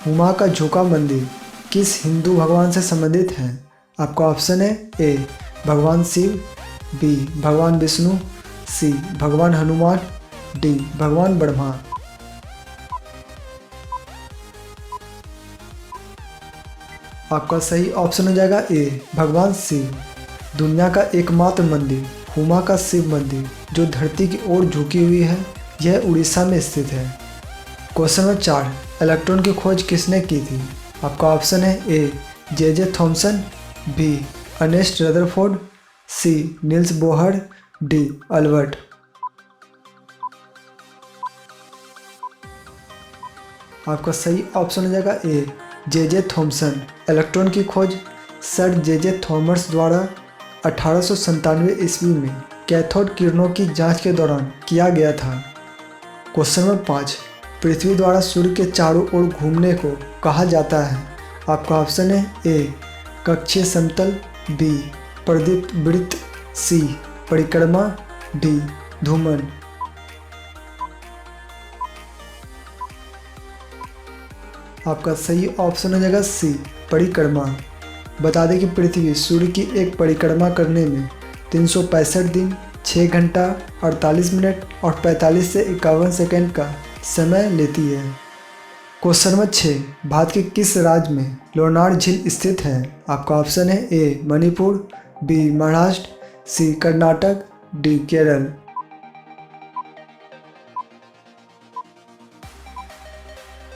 हुमा का झुका मंदिर किस हिंदू भगवान से संबंधित है? आपका ऑप्शन है ए भगवान शिव, बी भगवान विष्णु, सी भगवान हनुमान, डी भगवान ब्रह्मा। आपका सही ऑप्शन हो जाएगा ए भगवान शिव। दुनिया का एकमात्र मंदिर हुमा का शिव मंदिर जो धरती की ओर झुकी हुई है, यह उड़ीसा में स्थित है। क्वेश्चन नंबर 4, इलेक्ट्रॉन की खोज किसने की थी? आपका ऑप्शन है A J Thomson, B Ernest Rutherford, C Niels Bohr, D Albert. आपका सही ऑप्शन हो जाएगा ए जे थॉमसन। इलेक्ट्रॉन की खोज सर जे थॉमस द्वारा 1897 ईस्वी में कैथोड किरणों की जांच के दौरान किया गया था। क्वेश्चन नंबर 5, पृथ्वी द्वारा सूर्य के चारों ओर घूमने को कहा जाता है? आपका ऑप्शन है ए कक्षीय समतल, बी प्रदीप्त वृत्त, सी परिक्रमा, डी धूमन। आपका सही ऑप्शन हो जाएगा सी परिक्रमा। बता दें कि पृथ्वी सूर्य की एक परिक्रमा करने में 365 दिन, 6 घंटा 48 मिनट और 45 से 51 सेकंड का समय लेती है। क्वेश्चन नंबर 6, भारत के किस राज्य में लोनार झील स्थित है? आपका ऑप्शन है ए मणिपुर, बी महाराष्ट्र, सी कर्नाटक, डी केरल।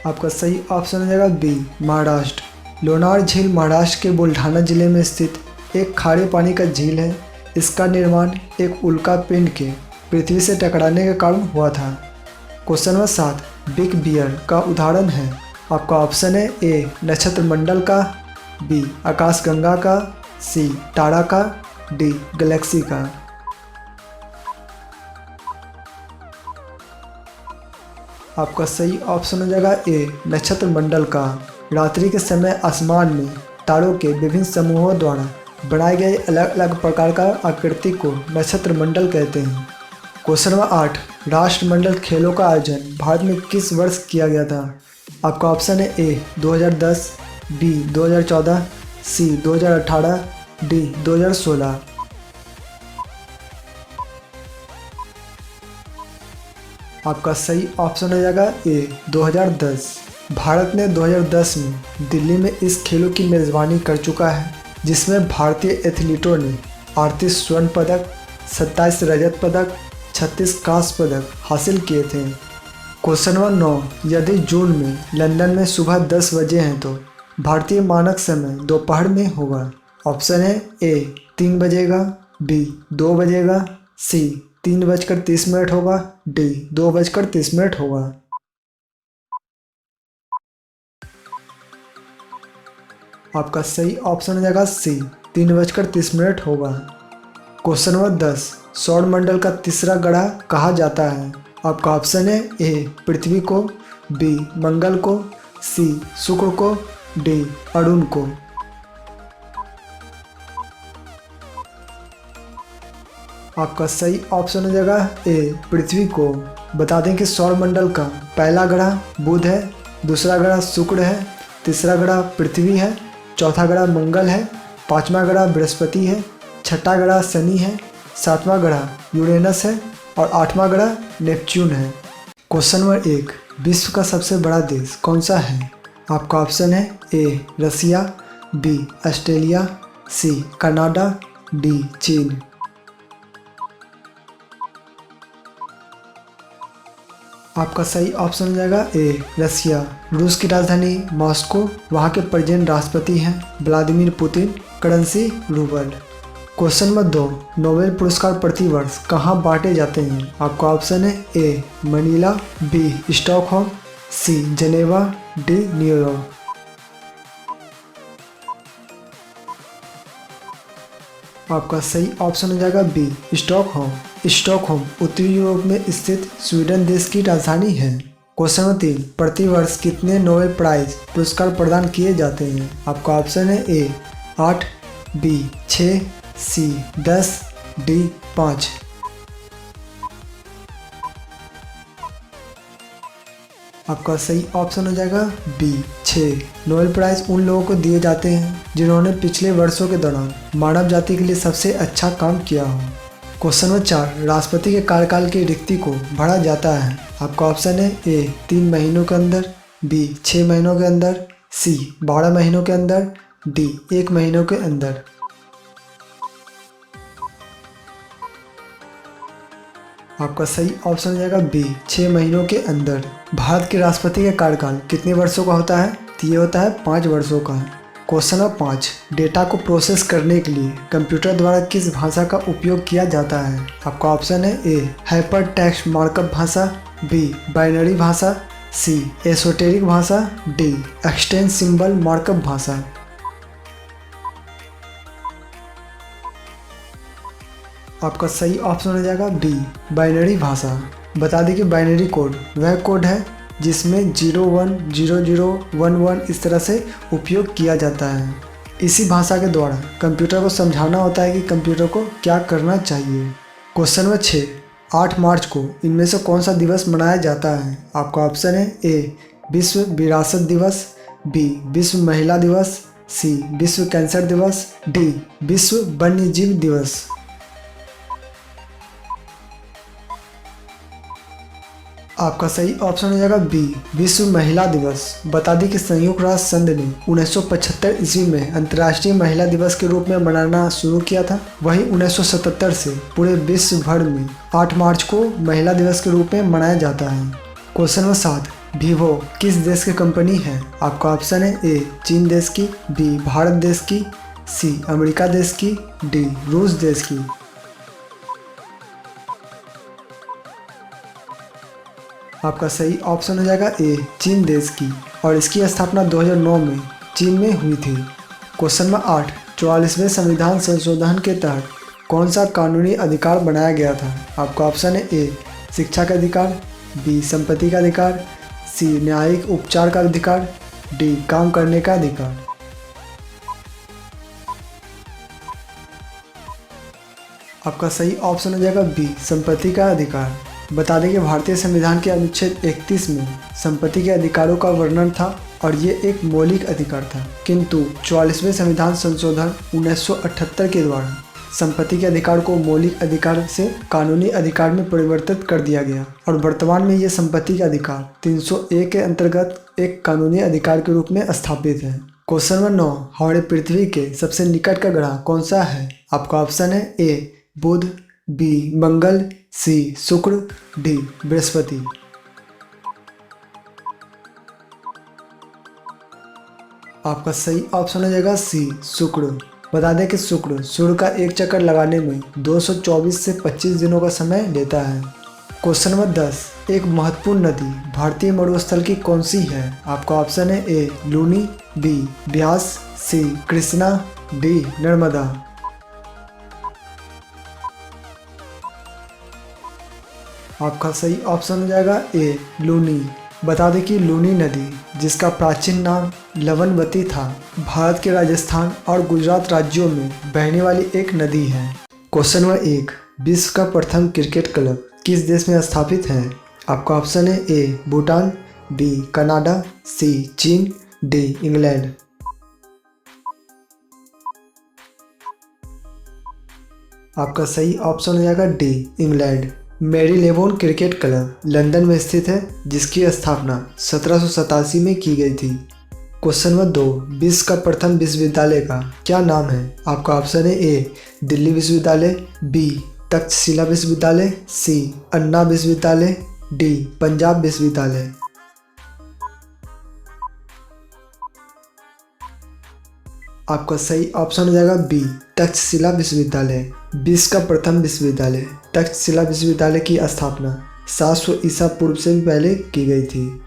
आपका सही ऑप्शन हो जाएगा बी महाराष्ट्र। लोनार झील महाराष्ट्र के बुल्ढाना जिले में स्थित एक खारे पानी का झील है। इसका निर्माण एक उल्का पिंड के पृथ्वी से टकराने के कारण हुआ था। क्वेश्चन नंबर 7, बिग बियर का उदाहरण है? आपका ऑप्शन है ए नक्षत्र मंडल का, बी आकाशगंगा का, सी तारा का, डी गैलेक्सी का। आपका सही ऑप्शन हो जाएगा ए नक्षत्र मंडल का। रात्रि के समय आसमान में तारों के विभिन्न समूहों द्वारा बनाए गए अलग अलग प्रकार का आकृति को नक्षत्र मंडल कहते हैं। क्वेश्चन नंबर 8, राष्ट्रमंडल खेलों का आयोजन भारत में किस वर्ष किया गया था? आपका ऑप्शन है ए 2010, बी 2014, सी 2018, डी 2016। आपका सही ऑप्शन हो जाएगा ए 2010। भारत ने 2010 में दिल्ली में इस खेलों की मेज़बानी कर चुका है, जिसमें भारतीय एथलीटों ने 38 स्वर्ण पदक, 27 रजत पदक, 36 कांस्य पदक हासिल किए थे। क्वेश्चन नंबर 9, यदि जून में लंदन में सुबह 10 बजे हैं तो भारतीय मानक समय दोपहर में होगा? ऑप्शन है ए 3 बजेगा, बी 2 बजेगा, सी 3:30 होगा, डी 2:30 होगा। आपका सही ऑप्शन हो जाएगा सी 3:30 होगा। क्वेश्चन नंबर 10, सौर मंडल का तीसरा ग्रह कहा जाता है? आपका ऑप्शन है ए पृथ्वी को, बी मंगल को, सी शुक्र को, डी अरुण को। आपका सही ऑप्शन हो जाएगा ए पृथ्वी को। बता दें कि सौर मंडल का पहला ग्रह बुध है, दूसरा ग्रह शुक्र है, तीसरा ग्रह पृथ्वी है, चौथा ग्रह मंगल है, पांचवा ग्रह बृहस्पति है, छठा ग्रह शनि है, सातवां ग्रह यूरेनस है और आठवां ग्रह नेपच्यून है। क्वेश्चन नंबर 1, विश्व का सबसे बड़ा देश कौन सा है? आपका ऑप्शन है A Russia, B Australia, C Canada, D Cheen. आपका सही ऑप्शन हो जाएगा ए रसिया। रूस की राजधानी मॉस्को, वहाँ के प्रेजेंट राष्ट्रपति हैं Vladimir Putin, currency rouble. Question number 2, Nobel पुरस्कार प्रतिवर्ष कहाँ बांटे जाते हैं? आपका ऑप्शन है A Manila, B Stockholm, C Geneva, D New York. आपका सही ऑप्शन हो जाएगा बी स्टॉकहोम। स्टॉकहोम उत्तरी यूरोप में स्थित स्वीडन देश की राजधानी है। क्वेश्चन नंबर 3, प्रतिवर्ष कितने नोबेल प्राइज पुरस्कार प्रदान किए जाते हैं? आपका ऑप्शन है ए 8, बी 6, सी 10, डी 5। आपका सही ऑप्शन हो जाएगा बी 6। नोबेल प्राइज उन लोगों को दिए जाते हैं जिन्होंने पिछले वर्षों के दौरान मानव जाति के लिए सबसे अच्छा काम किया हो। क्वेश्चन नंबर 4, राष्ट्रपति के कार्यकाल की रिक्ति को भरा जाता है। आपका ऑप्शन है ए 3 महीनों के अंदर, बी 6 महीनों के अंदर, सी 12 महीनों के अंदर, डी 1 महीनों के अंदर। आपका सही ऑप्शन हो जाएगा बी 6 महीनों के अंदर। भारत के राष्ट्रपति का कार्यकाल कितने वर्षों का होता है? तो ये होता है 5 वर्षों का। क्वेश्चन नंबर 5, डेटा को प्रोसेस करने के लिए कंप्यूटर द्वारा किस भाषा का उपयोग किया जाता है? आपका ऑप्शन है ए हाइपर टेक्स्ट मार्कअप भाषा, बी बाइनरी भाषा, सी एसोटेरिक भाषा, डी एक्सटेंड सिंबल मार्कअप भाषा। आपका सही ऑप्शन हो जाएगा बी बाइनरी भाषा। बता दें कि बाइनरी कोड वह कोड है जिसमें 010011 इस तरह से उपयोग किया जाता है। इसी भाषा के द्वारा कंप्यूटर को समझाना होता है कि कंप्यूटर को क्या करना चाहिए। क्वेश्चन नंबर 6, 8 मार्च को इनमें से कौन सा दिवस मनाया जाता है? आपका ऑप्शन है ए विश्व विरासत दिवस, बी विश्व महिला दिवस, सी विश्व कैंसर दिवस, डी विश्व वन्यजीव दिवस। आपका सही ऑप्शन हो जाएगा बी विश्व महिला दिवस। बता दें कि संयुक्त राष्ट्र संघ ने 1975 ईस्वी में अंतर्राष्ट्रीय महिला दिवस के रूप में मनाना शुरू किया था। वहीं 1977 से पूरे विश्व भर में 8 मार्च को महिला दिवस के रूप में मनाया जाता है। क्वेश्चन नंबर 7, वीवो किस देश की कंपनी है? आपका ऑप्शन है ए चीन देश की, बी भारत देश की, सी अमेरिका देश की, डी रूस देश की। आपका सही ऑप्शन हो जाएगा ए चीन देश की और इसकी स्थापना 2009 में चीन में हुई थी। क्वेश्चन नंबर 8, 44वें संविधान संशोधन के तहत कौन सा कानूनी अधिकार बनाया गया था? आपका ऑप्शन है ए शिक्षा का अधिकार, बी संपत्ति का अधिकार, सी न्यायिक उपचार का अधिकार, डी काम करने का अधिकार। आपका सही ऑप्शन हो जाएगा बी संपत्ति का अधिकार। बता दें कि भारतीय संविधान के अनुच्छेद 31 में संपत्ति के अधिकारों का वर्णन था और ये एक मौलिक अधिकार था, किंतु 44वें संविधान संशोधन 1978 के द्वारा संपत्ति के अधिकार को मौलिक अधिकार से कानूनी अधिकार में परिवर्तित कर दिया गया और वर्तमान में ये संपत्ति का अधिकार 301 के अंतर्गत एक कानूनी अधिकार के रूप में स्थापित है। क्वेश्चन नंबर 9, हमारे पृथ्वी के सबसे निकट का ग्रह कौन सा है? आपका ऑप्शन है ए बुध, बी मंगल, सी शुक्र, डी बृहस्पति। आपका सही ऑप्शन हो जाएगा सी शुक्र। बता दें कि शुक्र सूर्य का एक चक्कर लगाने में 224 से 25 दिनों का समय लेता है। क्वेश्चन नंबर 10, एक महत्वपूर्ण नदी भारतीय मरुस्थल की कौन सी है? आपका ऑप्शन है ए लूनी, बी ब्यास, सी कृष्णा, डी नर्मदा। आपका सही ऑप्शन हो जाएगा ए लूनी। बता दें कि लूनी नदी, जिसका प्राचीन नाम लवणवती था, भारत के राजस्थान और गुजरात राज्यों में बहने वाली एक नदी है। क्वेश्चन नंबर 1, विश्व का प्रथम क्रिकेट क्लब किस देश में स्थापित है? आपका ऑप्शन है ए भूटान, बी कनाडा, सी चीन, डी इंग्लैंड। आपका सही ऑप्शन हो जाएगा D England. Marylebone cricket club London में स्थित है, जिसकी स्थापना 1787 में की गई थी। क्वेश्चन नंबर 2, विश्व का प्रथम विश्वविद्यालय का क्या नाम है? आपका ऑप्शन है ए दिल्ली विश्वविद्यालय, बी तक्षशिला विश्वविद्यालय, सी अन्ना विश्वविद्यालय, डी पंजाब विश्वविद्यालय। आपका सही ऑप्शन हो जाएगा बी तक्षशिला विश्वविद्यालय। विश्व का प्रथम विश्वविद्यालय तक्षशिला विश्वविद्यालय की स्थापना 700 ईसा पूर्व से भी पहले की गई थी।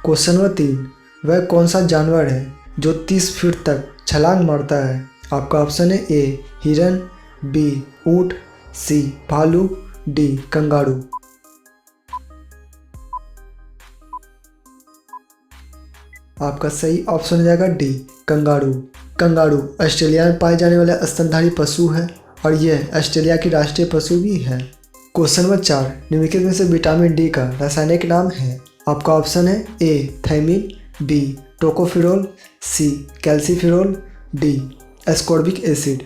क्वेश्चन नंबर 3, वह कौन सा जानवर है जो 30 फीट तक छलांग मारता है? आपका ऑप्शन है ए हिरन, बी ऊंट, सी भालू, डी कंगारू। आपका सही ऑप्शन हो जाएगा डी कंगारू। कंगारू ऑस्ट्रेलिया में पाए जाने वाला स्तनधारी पशु है और यह ऑस्ट्रेलिया की राष्ट्रीय पशु भी है। क्वेश्चन नंबर 4, निम्नलिखित में से विटामिन डी का रासायनिक नाम है? आपका ऑप्शन है A thiamine, B tocopherol, C calciferol, D ascorbic acid.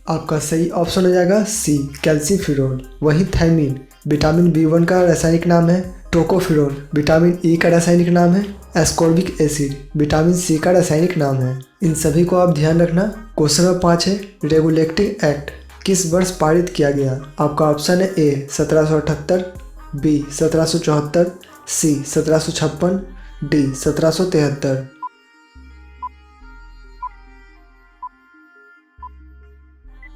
आपका सही ऑप्शन हो जाएगा सी कैल्सीफिरोल। वही थायमिन विटामिन B1 का रासायनिक नाम है, टोकोफिरोल विटामिन E का रासायनिक नाम है, एस्कॉर्बिक एसिड विटामिन C का रासायनिक नाम है। इन सभी को आप ध्यान रखना। क्वेश्चन नंबर 5 है, रेगुलेटिंग एक्ट किस वर्ष पारित किया गया? आपका ऑप्शन है ए 1778, बी 1774, सी 1756, डी 1773।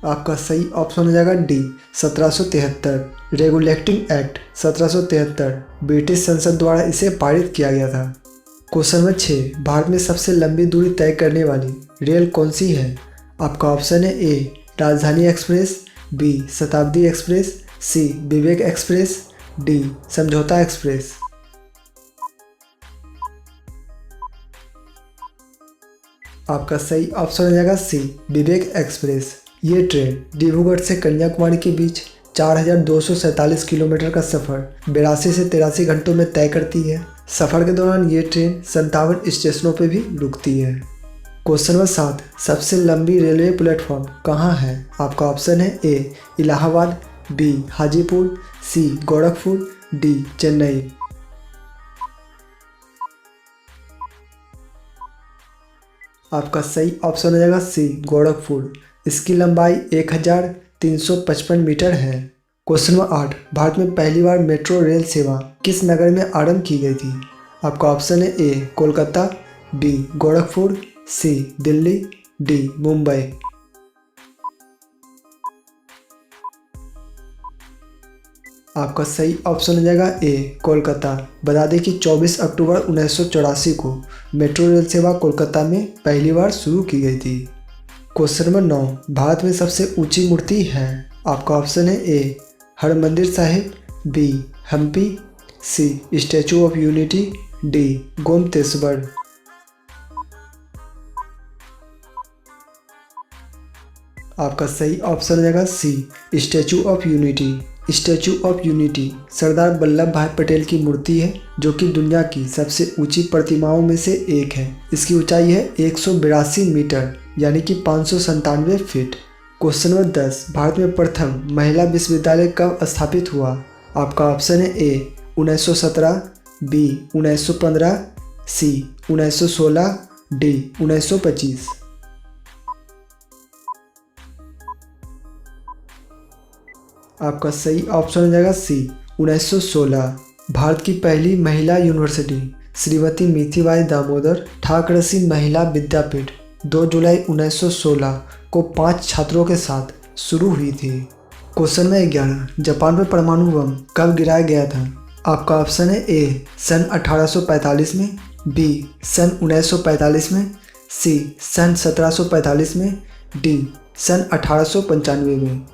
आपका सही ऑप्शन हो जाएगा डी 1773। रेगुलेटिंग एक्ट 1773 ब्रिटिश संसद द्वारा इसे पारित किया गया था। क्वेश्चन नंबर 6, भारत में सबसे लंबी दूरी तय करने वाली रेल कौन सी है? आपका ऑप्शन है ए राजधानी एक्सप्रेस, बी शताब्दी एक्सप्रेस, सी विवेक एक्सप्रेस, डी समझौता एक्सप्रेस। आपका सही ऑप्शन हो जाएगा सी विवेक एक्सप्रेस। ये ट्रेन डिब्रूगढ़ से कन्याकुमारी के बीच 4247 किलोमीटर का सफ़र 82 से 83 घंटों में तय करती है। सफ़र के दौरान ये ट्रेन 57 स्टेशनों पर भी रुकती है। क्वेश्चन नंबर 7, सबसे लंबी रेलवे प्लेटफॉर्म कहाँ है? आपका ऑप्शन है ए इलाहाबाद, बी हाजीपुर, सी गोरखपुर, डी चेन्नई। आपका सही ऑप्शन हो जाएगा सी गोरखपुर। इसकी लंबाई 1355 मीटर है। क्वेश्चन नंबर 8, भारत में पहली बार मेट्रो रेल सेवा किस नगर में आरंभ की गई थी? आपका ऑप्शन है A Kolkata, B Gorakhpur, C Delhi, D Mumbai. आपका सही ऑप्शन हो जाएगा ए कोलकाता। बता दें कि 24 अक्टूबर 1984 को मेट्रो रेल सेवा कोलकाता में पहली बार शुरू की गई थी। क्वेश्चन नंबर 9, भारत में सबसे ऊंची मूर्ति है? आपका ऑप्शन है A Harmandir Sahib, B Hampi, C Statue of Unity, D Gomateshwar. आपका सही ऑप्शन हो जाएगा C Statue of Unity. Statue of Unity Sardar Vallabh Bhai Patel की मूर्ति है जो कि दुनिया की सबसे ऊंची प्रतिमाओं में से एक है। इसकी ऊंचाई है 182 मीटर यानी कि 597 फीट। क्वेश्चन नंबर 10, भारत में प्रथम महिला विश्वविद्यालय कब स्थापित हुआ? आपका ऑप्शन है ए 1917, बी 1915, सी 1916, डी 1925। आपका सही ऑप्शन हो जाएगा सी 1916। भारत की पहली महिला यूनिवर्सिटी श्रीमती मिथिबाई दामोदर ठाकरसी महिला विद्यापीठ 2 जुलाई 1916 को 5 छात्रों के साथ शुरू हुई थी। क्वेश्चन नंबर 11, जापान पर परमाणु बम कब गिराया गया था? आपका ऑप्शन है ए सन 1845 में, बी सन 1945 में, सी सन 1745 में, डी सन 1895 में।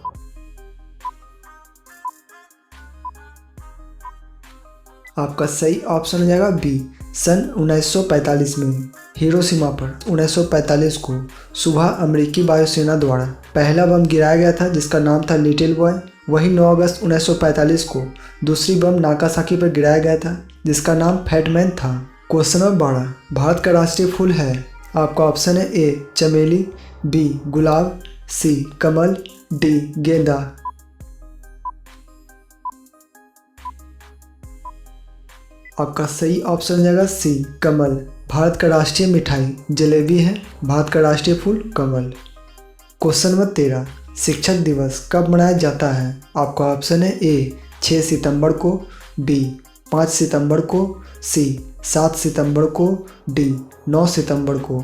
आपका सही ऑप्शन हो जाएगा बी सन 1945 में। हिरोशिमा पर 1945 को सुबह अमेरिकी वायुसेना द्वारा पहला बम गिराया गया था जिसका नाम था लिटिल बॉय। वही 9 अगस्त 1945 को दूसरी बम नागासाकी पर गिराया गया था जिसका नाम फैटमैन था। क्वेश्चन नंबर 12, भारत का राष्ट्रीय फूल है? आपका ऑप्शन है ए चमेली, बी गुलाब, सी कमल, डी गेंदा। आपका सही ऑप्शन हो जाएगा सी कमल। भारत का राष्ट्रीय मिठाई जलेबी है, भारत का राष्ट्रीय फूल कमल। क्वेश्चन नंबर 13, शिक्षक दिवस कब मनाया जाता है? आपका ऑप्शन है ए 6 सितंबर को, बी 5 सितंबर को, सी 7 सितंबर को, डी 9 सितंबर को।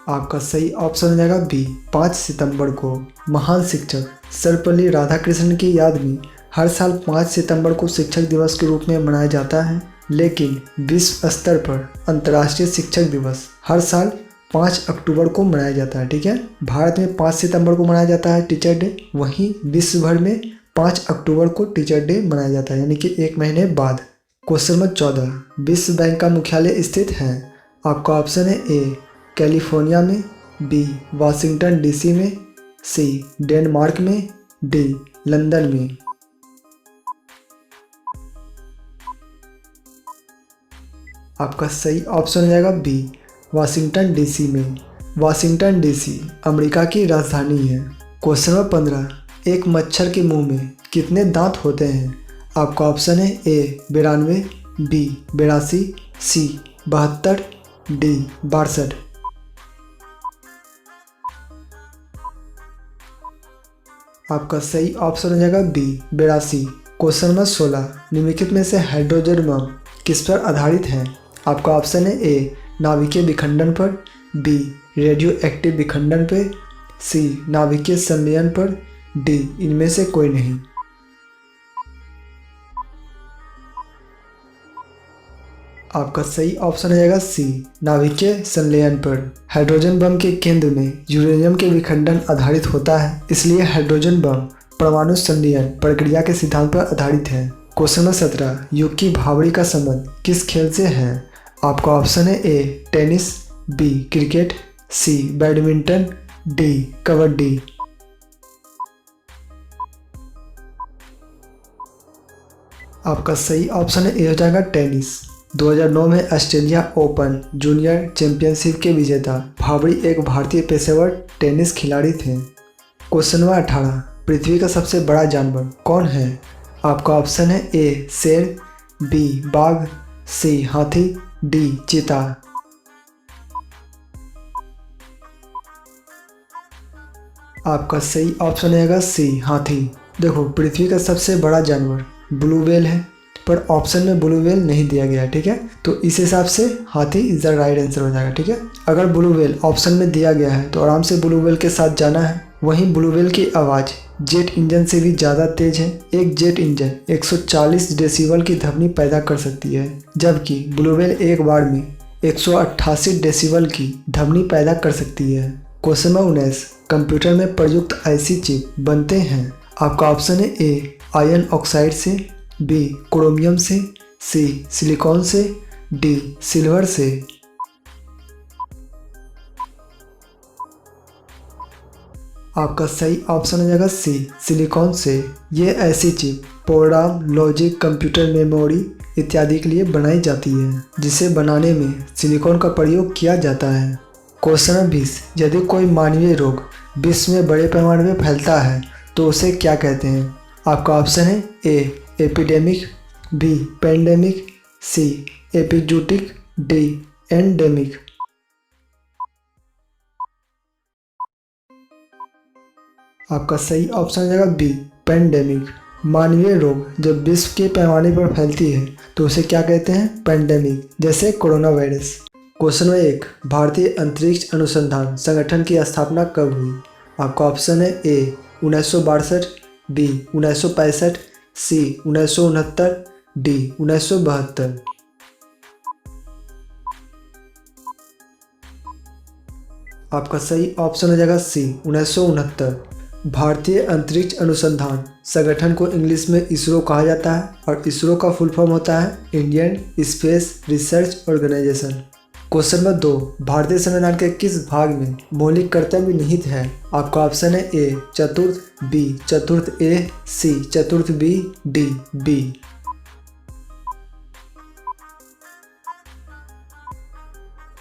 आपका सही ऑप्शन हो जाएगा बी 5 सितंबर को। महान शिक्षक सर्वपल्ली राधाकृष्णन की याद में हर साल 5 सितंबर को शिक्षक दिवस के रूप में मनाया जाता है, लेकिन विश्व स्तर पर अंतर्राष्ट्रीय शिक्षक दिवस हर साल 5 अक्टूबर को मनाया जाता है। ठीक है, भारत में 5 सितंबर को मनाया जाता है टीचर डे, वहीं विश्व भर में 5 अक्टूबर को टीचर डे मनाया जाता है यानी कि 1 महीने बाद। क्वेश्चन नंबर 14, विश्व बैंक का मुख्यालय स्थित है? आपका ऑप्शन है ए कैलिफोर्निया में, बी वाशिंगटन डीसी में, सी डेनमार्क में, डी लंदन में। आपका सही ऑप्शन हो जाएगा बी वाशिंगटन डीसी में। वाशिंगटन डीसी अमेरिका की राजधानी है। क्वेश्चन नंबर 15, एक मच्छर के मुंह में कितने दांत होते हैं? आपका ऑप्शन है ए 92, बी 82, सी 72, डी 62। आपका सही ऑप्शन हो जाएगा बी 82। क्वेश्चन नंबर 16, निम्नलिखित में से हाइड्रोजन बम किस पर आधारित है? आपका ऑप्शन है ए नाभिकीय विखंडन पर, बी रेडियो एक्टिव विखंडन पर, सी नाभिकीय संलयन पर, डी इनमें से कोई नहीं। आपका सही ऑप्शन हो जाएगा सी नाभिकीय संलयन पर। हाइड्रोजन बम के केंद्र में यूरेनियम के विखंडन आधारित होता है, इसलिए हाइड्रोजन बम परमाणु संलयन प्रक्रिया के सिद्धांत पर आधारित है। क्वेश्चन नंबर 17, युग की भावड़ी का संबंध किस खेल से है? आपका ऑप्शन है A tennis, B cricket, C badminton, D kabaddi. आपका सही ऑप्शन है ए हो जाएगा टेनिस। 2009 में ऑस्ट्रेलिया ओपन जूनियर चैंपियनशिप के विजेता भावड़ी एक भारतीय पेशेवर टेनिस खिलाड़ी थे। क्वेश्चन नंबर 18, पृथ्वी का सबसे बड़ा जानवर कौन है? आपका ऑप्शन है ए शेर, बी बाघ, सी हाथी, डी चीता। आपका सही ऑप्शन रहेगा सी हाथी। देखो, पृथ्वी का सबसे बड़ा जानवर ब्लू व्हेल है, पर ऑप्शन में ब्लू व्हेल नहीं दिया गया है, ठीक है। तो इस हिसाब से हाथी इज द राइट आंसर हो जाएगा, ठीक है। अगर ब्लू व्हेल ऑप्शन में दिया गया है तो आराम से ब्लू व्हेल के साथ जाना है। वहीं ब्लू व्हेल की आवाज़ जेट इंजन से भी ज़्यादा तेज है। एक जेट इंजन 140 डेसिबल की ध्वनि पैदा कर सकती है, जबकि ब्लू व्हेल एक बार में 188 डेसिबल की ध्वनि पैदा कर सकती है। क्वेश्चन नंबर 19, कंप्यूटर में प्रयुक्त ऐसी चिप बनते हैं। आपका ऑप्शन है ए आयरन ऑक्साइड से, बी क्रोमियम से, सी सिलिकॉन से, डी सिल्वर से। आपका सही ऑप्शन हो जाएगा सी सिलिकॉन से। ये ऐसी chip program, logic, computer memory इत्यादि के लिए बनाई जाती है, जिसे बनाने में सिलिकॉन का प्रयोग किया जाता है। क्वेश्चन नंबर 20, यदि कोई मानवीय रोग विश्व में बड़े पैमाने में फैलता है तो उसे क्या कहते हैं? आपका ऑप्शन है ए एपिडेमिक, बी पेंडेमिक, सी एपिजूटिक, डी एंडेमिक। आपका सही ऑप्शन हो जाएगा बी पेंडेमिक। मानवीय रोग जब विश्व के पैमाने पर फैलती है तो उसे क्या कहते हैं? पेंडेमिक, जैसे कोरोना वायरस। क्वेश्चन नंबर 1, भारतीय अंतरिक्ष अनुसंधान संगठन की स्थापना कब हुई? आपका ऑप्शन है ए 1962, बी 1965, सी 1969, डी 1972। आपका सही ऑप्शन हो जाएगा सी 1969। भारतीय अंतरिक्ष अनुसंधान संगठन को इंग्लिश में इसरो कहा जाता है और इसरो का फुल फॉर्म होता है Indian Space Research Organisation. Question number 2, भारतीय संविधान के किस भाग में मौलिक कर्तव्य निहित है? आपका ऑप्शन है ए चतुर्थ, बी चतुर्थ ए, सी चतुर्थ बी, डी बी।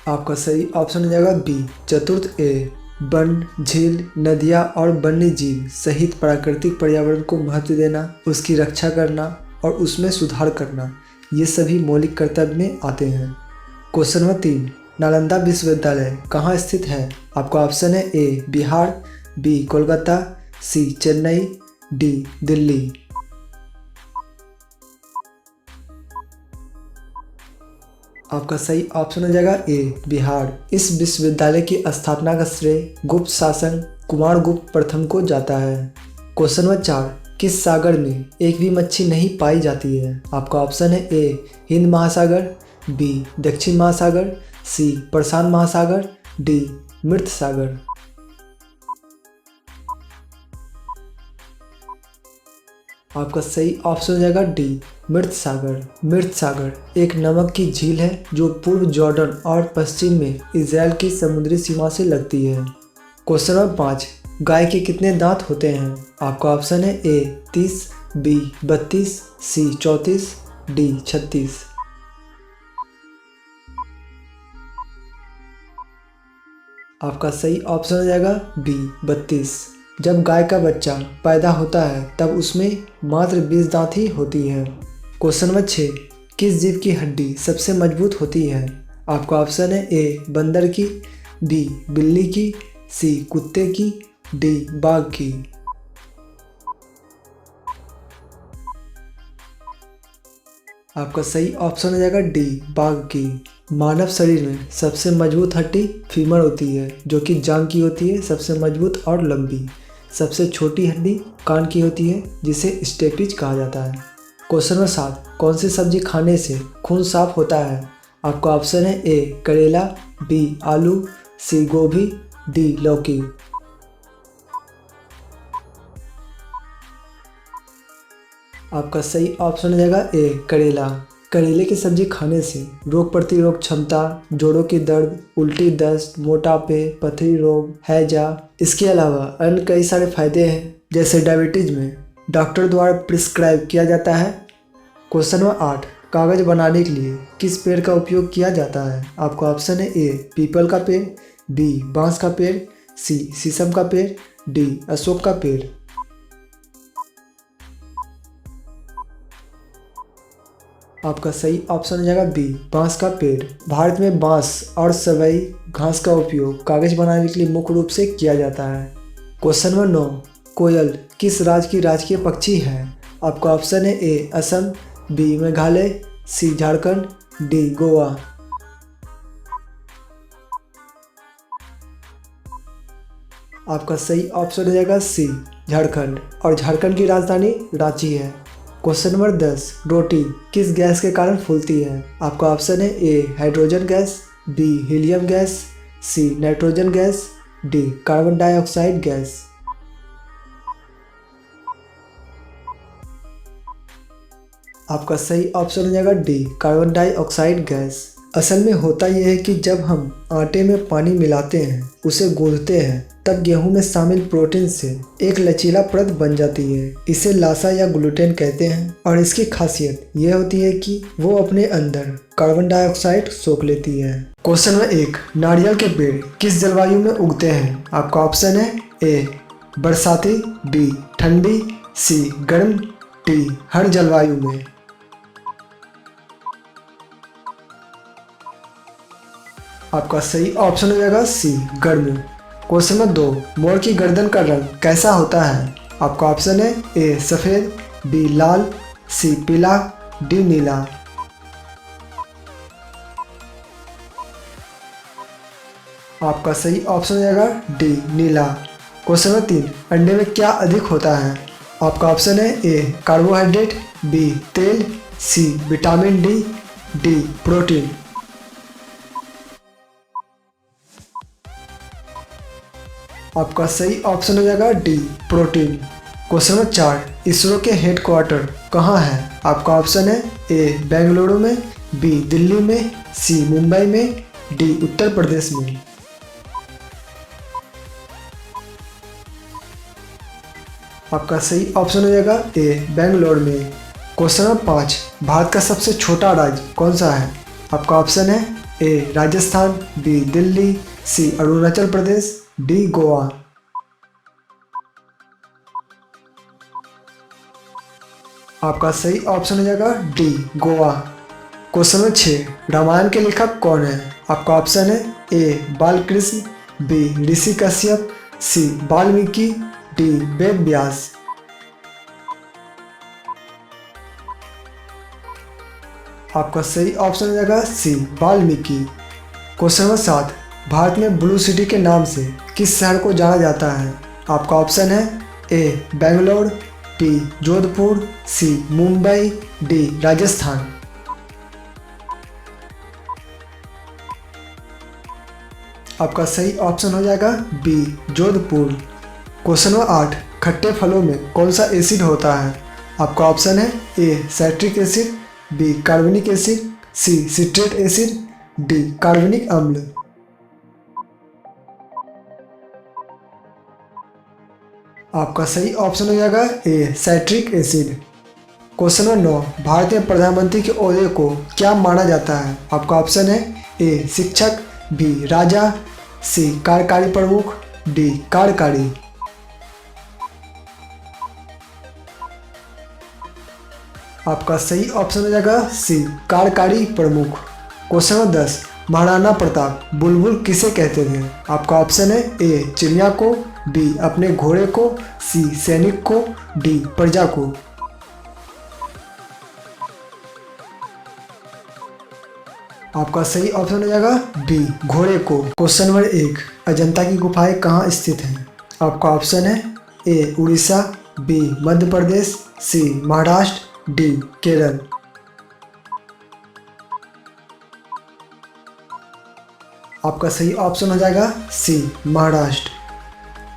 आपका सही ऑप्शन हो जाएगा बी चतुर्थ ए। वन, झील, नदियाँ और वन्य जीव सहित प्राकृतिक पर्यावरण को महत्व देना, उसकी रक्षा करना और उसमें सुधार करना, ये सभी मौलिक कर्तव्य में आते हैं। क्वेश्चन नंबर 3, नालंदा विश्वविद्यालय कहाँ स्थित है? आपका ऑप्शन है ए बिहार, बी कोलकाता, सी चेन्नई, डी दिल्ली। आपका सही ऑप्शन हो जाएगा ए बिहार। इस विश्वविद्यालय की स्थापना का श्रेय गुप्त शासक कुमारगुप्त प्रथम को जाता है। क्वेश्चन नंबर 4, किस सागर में एक भी मच्छी नहीं पाई जाती है? आपका ऑप्शन है ए हिंद महासागर, बी दक्षिण महासागर, सी प्रशांत महासागर, डी मृत सागर। आपका सही ऑप्शन हो जाएगा डी मृत सागर। मृत सागर एक नमक की झील है जो पूर्व जॉर्डन और पश्चिम में इजराइल की समुद्री सीमा से लगती है। क्वेश्चन नंबर 5, गाय के कितने दांत होते हैं? आपका ऑप्शन है ए 30, बी 32, सी 34, डी 36। आपका सही ऑप्शन हो जाएगा बी 32। जब गाय का बच्चा पैदा होता है तब उसमें मात्र 20 दांत ही होती है। क्वेश्चन नंबर 6, किस जीव की हड्डी सबसे मजबूत होती है? आपका ऑप्शन है ए बंदर की, बी बिल्ली की, सी कुत्ते की, डी बाघ की। आपका सही ऑप्शन हो जाएगा डी बाघ की। मानव शरीर में सबसे मजबूत हड्डी फीमर होती है जो कि जांघ की होती है सबसे मजबूत और लंबी। सबसे छोटी हड्डी कान की होती है जिसे स्टेपिज कहा जाता है। क्वेश्चन नंबर 7, कौन सी सब्जी खाने से खून साफ होता है? आपका ऑप्शन है ए करेला, बी आलू, सी गोभी, डी लौकी। आपका सही ऑप्शन हो जाएगा ए करेला। करेले की सब्जी खाने से रोग प्रतिरोधक क्षमता, जोड़ों की दर्द, उल्टी, दस्त, मोटापे, पथरी रोग, हैजा, इसके अलावा अन्य कई सारे फायदे हैं जैसे डायबिटीज में डॉक्टर द्वारा प्रिस्क्राइब किया जाता है। क्वेश्चन नंबर 8, कागज बनाने के लिए किस पेड़ का उपयोग किया जाता है? आपका ऑप्शन है ए पीपल का पेड़, बी बांस का पेड़, सी शीशम का पेड़, डी अशोक का पेड़। आपका सही ऑप्शन हो जाएगा बी बांस का पेड़। भारत में बांस और सवई घास का उपयोग कागज बनाने के लिए मुख्य रूप से किया जाता है। क्वेश्चन नंबर 9, कोयल किस राज्य की राजकीय पक्षी है? आपका ऑप्शन है ए असम, बी मेघालय, सी झारखंड, डी गोवा। आपका सही ऑप्शन हो जाएगा सी झारखंड, और झारखंड की राजधानी रांची है। क्वेश्चन नंबर 10, रोटी किस गैस के कारण फूलती है? आपका ऑप्शन है A hydrogen gas, B helium gas, C nitrogen gas, D carbon dioxide gas. आपका सही ऑप्शन हो जाएगा डी कार्बन डाइऑक्साइड गैस। असल में होता यह है कि जब हम आटे में पानी मिलाते हैं, उसे गूंथते हैं, तब गेहूं में शामिल प्रोटीन से एक लचीला परत बन जाती है। इसे लासा या ग्लूटेन कहते हैं और इसकी खासियत यह होती है कि वो अपने अंदर कार्बन डाइऑक्साइड सोख लेती है। क्वेश्चन नंबर 1, नारियल के पेड़ किस जलवायु में उगते हैं? आपका ऑप्शन है ए बरसाती, बी ठंडी, सी गर्म, डी हर जलवायु में। आपका सही ऑप्शन हो जाएगा सी गर्म। क्वेश्चन नंबर 2, मोर की गर्दन का रंग कैसा होता है? आपका ऑप्शन है ए सफ़ेद, बी लाल, सी पीला, डी नीला। आपका सही ऑप्शन हो जाएगा डी नीला। क्वेश्चन नंबर 3, अंडे में क्या अधिक होता है? आपका ऑप्शन है ए कार्बोहाइड्रेट, बी तेल, C vitamin D, D protein. आपका सही ऑप्शन हो जाएगा D protein. Question number 4, ISRO के हेडक्वार्टर कहाँ है? आपका ऑप्शन है ए बेंगलुरु में, बी दिल्ली में, सी मुंबई में, डी उत्तर प्रदेश में। आपका सही ऑप्शन हो जाएगा ए बेंगलोर में। क्वेश्चन नंबर 5, भारत का सबसे छोटा राज्य कौन सा है? आपका ऑप्शन है A Rajasthan, B Delhi, C Arunachal Pradesh, D Goa. आपका सही ऑप्शन हो जाएगा D Goa. Question number 6, Ramayana के लेखक कौन है? आपका ऑप्शन है A Balkrishna, B Rishi Kashyap, C Valmiki, D Ved Vyas. आपका सही ऑप्शन हो जाएगा C Valmiki. Question number 7, Bharat में ब्लू सिटी के नाम से किस शहर को जाना जाता है? आपका ऑप्शन है ए बेंगलोर, बी जोधपुर, सी मुंबई, डी राजस्थान। आपका सही ऑप्शन हो जाएगा बी जोधपुर। क्वेश्चन नंबर 8, खट्टे फलों में कौन सा एसिड होता है? आपका ऑप्शन है A citric acid, B carbonic acid, C citrate acid, D कार्बनिक अम्ल। आपका सही ऑप्शन हो जाएगा A citric acid. Question number 9, Bharat में प्रधानमंत्री के ओहदे को क्या माना जाता है? आपका ऑप्शन है ए शिक्षक, बी राजा, सी कार्यकारी प्रमुख, डी कार्यकारी। आपका सही ऑप्शन हो जाएगा सी कार्यकारी प्रमुख। क्वेश्चन नंबर 10, महाराणा प्रताप बुलबुल किसे कहते थे? आपका ऑप्शन है ए चिड़िया को, बी अपने घोड़े को, सी सैनिक को, डी प्रजा को। आपका सही ऑप्शन हो जाएगा बी घोड़े को। क्वेश्चन नंबर 1, अजंता की गुफाएं कहाँ स्थित हैं? आपका ऑप्शन है ए उड़ीसा, बी मध्य प्रदेश, सी महाराष्ट्र, डी केरल। आपका सही ऑप्शन हो जाएगा सी महाराष्ट्र।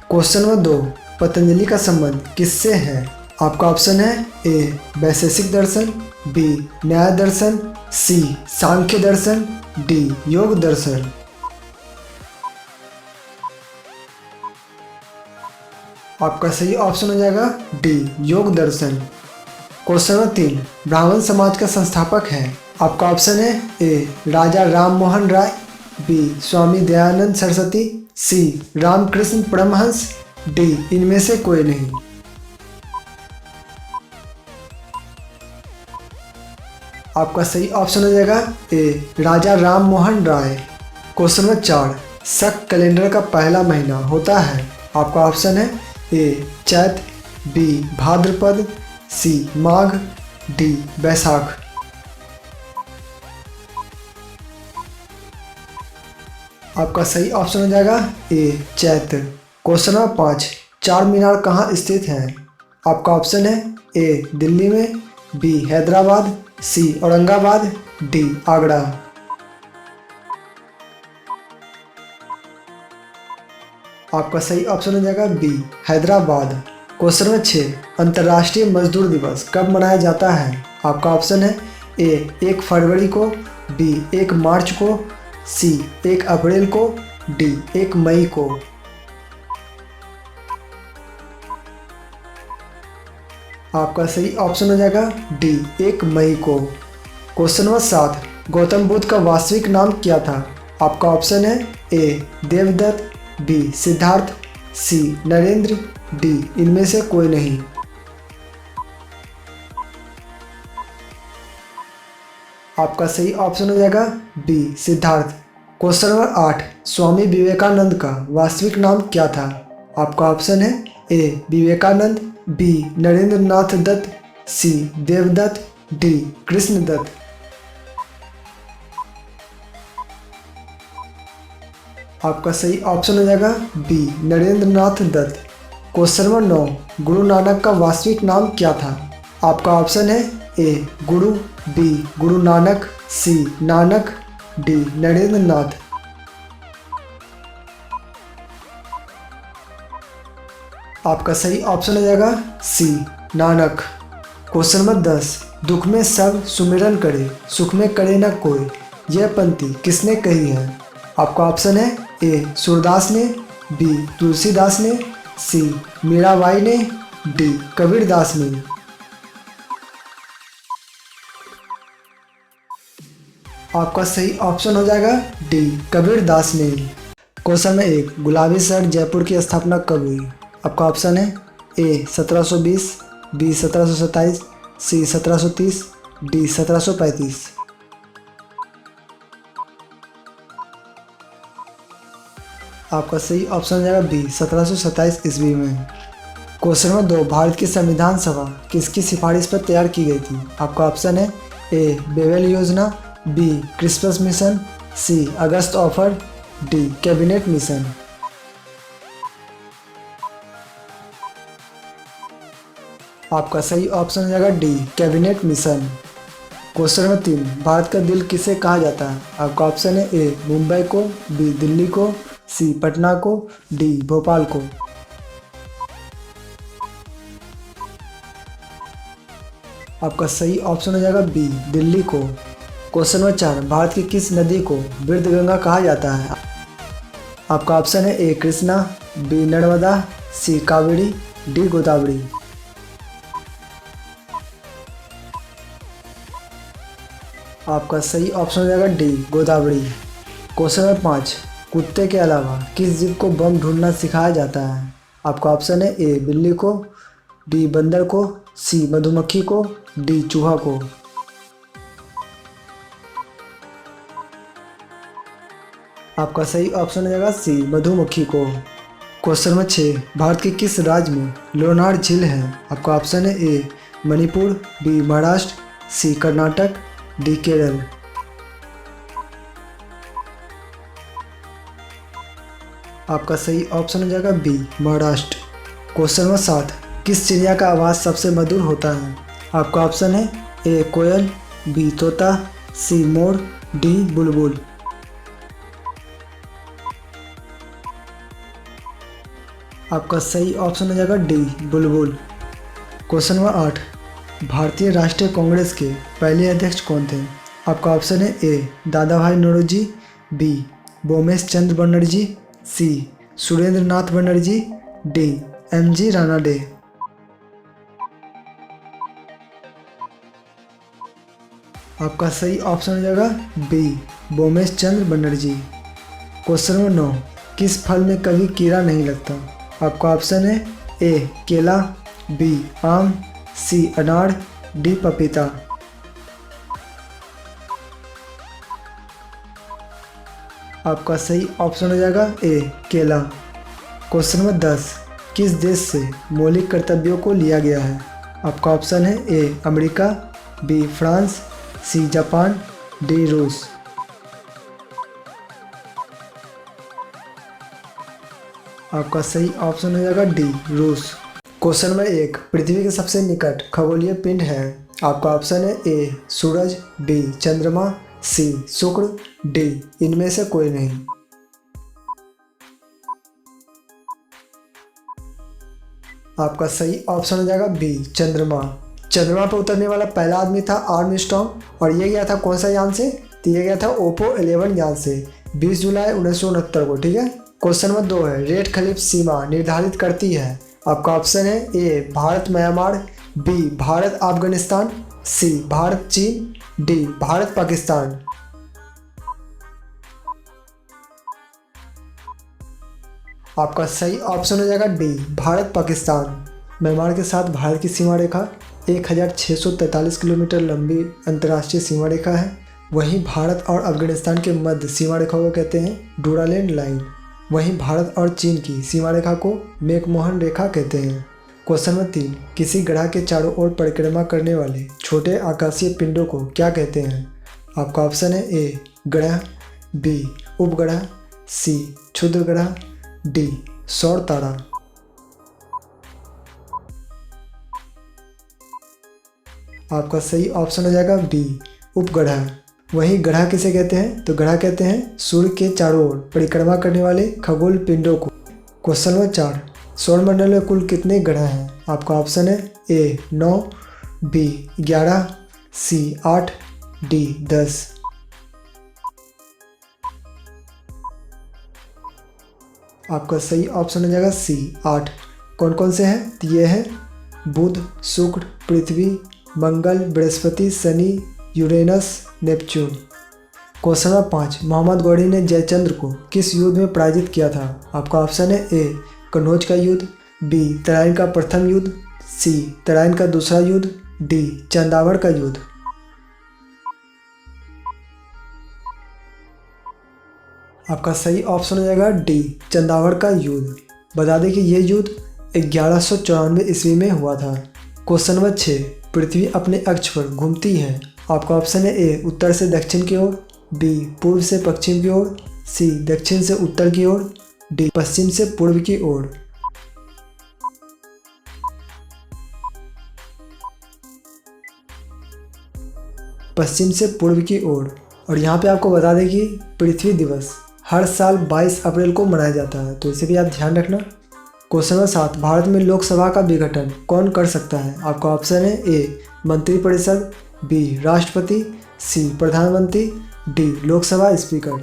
क्वेश्चन नंबर 2, पतंजलि का संबंध किससे है? आपका ऑप्शन है ए वैशेषिक दर्शन, बी न्याय दर्शन, सी सांख्य दर्शन, डी योग दर्शन। आपका सही ऑप्शन हो जाएगा डी योग दर्शन। क्वेश्चन नंबर 3, ब्राह्मण समाज का संस्थापक है? आपका ऑप्शन है ए राजा राम मोहन राय, बी स्वामी दयानंद सरस्वती, सी रामकृष्ण परमहंस, डी इनमें से कोई नहीं। आपका सही ऑप्शन हो जाएगा ए राजा राम मोहन राय। क्वेश्चन नंबर 4, शक कैलेंडर का पहला महीना होता है? आपका ऑप्शन है ए चैत, बी भाद्रपद, सी माघ, डी बैसाख। आपका सही ऑप्शन हो जाएगा ए चैत। क्वेश्चन नंबर 5, चार मीनार कहाँ स्थित है? आपका ऑप्शन है ए दिल्ली में, बी हैदराबाद, सी औरंगाबाद, डी आगरा। आपका सही ऑप्शन हो जाएगा बी हैदराबाद। क्वेश्चन नंबर 6, अंतर्राष्ट्रीय मजदूर दिवस कब मनाया जाता है? आपका ऑप्शन है ए 1 फरवरी को, बी 1 मार्च को, सी 1 अप्रैल को, डी 1 मई को। आपका सही ऑप्शन हो जाएगा डी 1 मई को। क्वेश्चन नंबर 7, गौतम बुद्ध का वास्तविक नाम क्या था? आपका ऑप्शन है ए देवदत्त, बी सिद्धार्थ, सी नरेंद्र, डी इनमें से कोई नहीं। आपका सही ऑप्शन हो जाएगा B Siddharth. Question number 8, Swami Vivekananda का वास्तविक नाम क्या था? आपका ऑप्शन है ए विवेकानंद, बी नरेंद्र नाथ दत्त, सी देवदत्त, डी कृष्ण दत्त। आपका सही ऑप्शन हो जाएगा बी नरेंद्र नाथ दत्त। क्वेश्चन नंबर 9, गुरु नानक का वास्तविक नाम क्या था? आपका ऑप्शन है ए गुरु, बी गुरु नानक, सी नानक, डी नरेंद्र नाथ। आपका सही ऑप्शन हो जाएगा सी नानक। क्वेश्चन नंबर 10, दुख में सब सुमिरन करे, सुख में करे न कोई, यह पंक्ति किसने कही है? आपका ऑप्शन है ए सूरदास ने, बी तुलसीदास ने, सी मीराबाई ने, डी कबीरदास ने। आपका सही ऑप्शन हो जाएगा डी कबीरदास ने। क्वेश्चन नंबर 1, गुलाबी शहर जयपुर की स्थापना कब हुई? आपका ऑप्शन है ए 1720, बी 1727, सी 1730, डी 1735। आपका सही ऑप्शन हो जाएगा बी 1727 ईस्वी में। क्वेश्चन नंबर 2, भारत की संविधान सभा किसकी सिफारिश पर तैयार की गई थी? आपका ऑप्शन है ए बेवेल योजना, बी क्रिसमस मिशन, सी अगस्त ऑफर, डी कैबिनेट मिशन। आपका सही ऑप्शन हो जाएगा D cabinet mission. Question number 3, Bharat का दिल किसे कहा जाता है? आपका ऑप्शन है ए मुंबई को, बी दिल्ली को, सी पटना को, डी भोपाल को। आपका सही ऑप्शन हो जाएगा बी, दिल्ली को। क्वेश्चन नंबर 4, भारत की किस नदी को वृद्धगंगा कहा जाता है? आपका ऑप्शन है ए कृष्णा, बी नर्मदा, सी कावेरी, डी गोदावरी। आपका सही ऑप्शन हो जाएगा डी, गोदावरी। क्वेश्चन नंबर 5, कुत्ते के अलावा किस जीव को बम ढूंढना सिखाया जाता है? आपका ऑप्शन है ए बिल्ली को, बी बंदर को, सी मधुमक्खी को, डी चूहा को। आपका सही ऑप्शन हो जाएगा सी, मधुमक्खी को। क्वेश्चन नंबर 6, भारत के किस राज्य में लोनार झील है? आपका ऑप्शन है ए मणिपुर, बी महाराष्ट्र, सी कर्नाटक, डी केरल। आपका सही ऑप्शन हो जाएगा बी, महाराष्ट्र। क्वेश्चन नंबर 7, किस चिड़िया का आवाज़ सबसे मधुर होता है? आपका ऑप्शन है ए कोयल, बी तोता, सी मोर, डी बुलबुल। आपका सही ऑप्शन हो जाएगा डी, बुलबुल। क्वेश्चन नंबर 8, भारतीय राष्ट्रीय कांग्रेस के पहले अध्यक्ष कौन थे? आपका ऑप्शन है ए दादा भाई नौरोजी, बी बोमेश चंद्र बनर्जी, सी सुरेंद्र नाथ बनर्जी, डी एम.जी. रानाडे। आपका सही ऑप्शन हो जाएगा बी, बोमेश चंद्र बनर्जी। क्वेश्चन नंबर 9, किस फल में कभी कीड़ा नहीं लगता? आपका ऑप्शन है ए केला, बी आम, सी अनार, डी पपीता। आपका सही ऑप्शन हो जाएगा ए केला। क्वेश्चन नंबर 10, किस देश से मौलिक कर्तव्यों को लिया गया है? आपका ऑप्शन है A America, B France, C Japan, D रूस। आपका सही ऑप्शन हो जाएगा डी, रूस। क्वेश्चन नंबर 1, पृथ्वी के सबसे निकट खगोलीय पिंड है? आपका ऑप्शन है ए सूरज, बी चंद्रमा, सी शुक्र, डी इनमें से कोई नहीं। आपका सही ऑप्शन हो जाएगा बी, चंद्रमा। चंद्रमा पर उतरने वाला पहला आदमी था आर्मस्ट्रॉन्ग, और ये गया था कौन सा यान से? तो ये गया था ओप्पो 11 यान से 20 जुलाई 1969 को। ठीक है। क्वेश्चन नंबर 2 है, रेड खलीफ सीमा निर्धारित करती है? आपका ऑप्शन है ए भारत म्यांमार, बी भारत अफगानिस्तान, सी भारत चीन, डी भारत पाकिस्तान। आपका सही ऑप्शन हो जाएगा डी, भारत पाकिस्तान। म्यांमार के साथ भारत की सीमा रेखा 1643 किलोमीटर लंबी अंतर्राष्ट्रीय सीमा रेखा है। वहीं भारत और अफगानिस्तान के मध्य सीमा रेखा को कहते हैं डूरालेंड लाइन। वहीं भारत और चीन की सीमा रेखा को मैकमोहन रेखा कहते हैं। क्वेश्चन नंबर 3, किसी ग्रह के चारों ओर परिक्रमा करने वाले छोटे आकाशीय पिंडों को क्या कहते हैं? आपका ऑप्शन है ए ग्रह, बी उपग्रह, सी क्षुद्र ग्रह, डी सौर तारा। आपका सही ऑप्शन हो जाएगा बी उपग्रह। वहीं ग्रह किसे कहते हैं? तो ग्रह कहते हैं सूर्य के चारों ओर परिक्रमा करने वाले खगोल पिंडों को। क्वेश्चन नंबर 4, सौरमंडल में कुल कितने ग्रह हैं? आपका ऑप्शन है ए 9, बी 11, सी 8, डी 10। आपका सही ऑप्शन हो जाएगा सी 8। कौन कौन से हैं? तो ये हैं बुध, शुक्र, पृथ्वी, मंगल, बृहस्पति, शनि, Uranus, Neptune. Question number 5, Mohammad Ghori ने जयचंद्र को किस युद्ध में पराजित किया था? आपका ऑप्शन है ए कन्नौज का युद्ध, बी तराइन का प्रथम युद्ध, सी तराइन का दूसरा युद्ध, डी चंदावड़ का युद्ध। आपका सही ऑप्शन हो जाएगा डी चंदावड़ का युद्ध। बता दें कि यह युद्ध 1194 ईस्वी में हुआ था। क्वेश्चन नंबर 6, पृथ्वी अपने अक्ष पर घूमती है? आपका ऑप्शन है ए उत्तर से दक्षिण की ओर, बी पूर्व से पश्चिम की ओर, सी दक्षिण से उत्तर की ओर, डी पश्चिम से पूर्व की ओर। पश्चिम से पूर्व की ओर। और यहाँ पे आपको बता दें कि पृथ्वी दिवस हर साल 22 अप्रैल को मनाया जाता है, तो इसे भी आप ध्यान रखना। क्वेश्चन नंबर 7, भारत में लोकसभा का विघटन कौन कर सकता है? आपका ऑप्शन है ए मंत्रिपरिषद, बी राष्ट्रपति, सी प्रधानमंत्री, डी लोकसभा स्पीकर।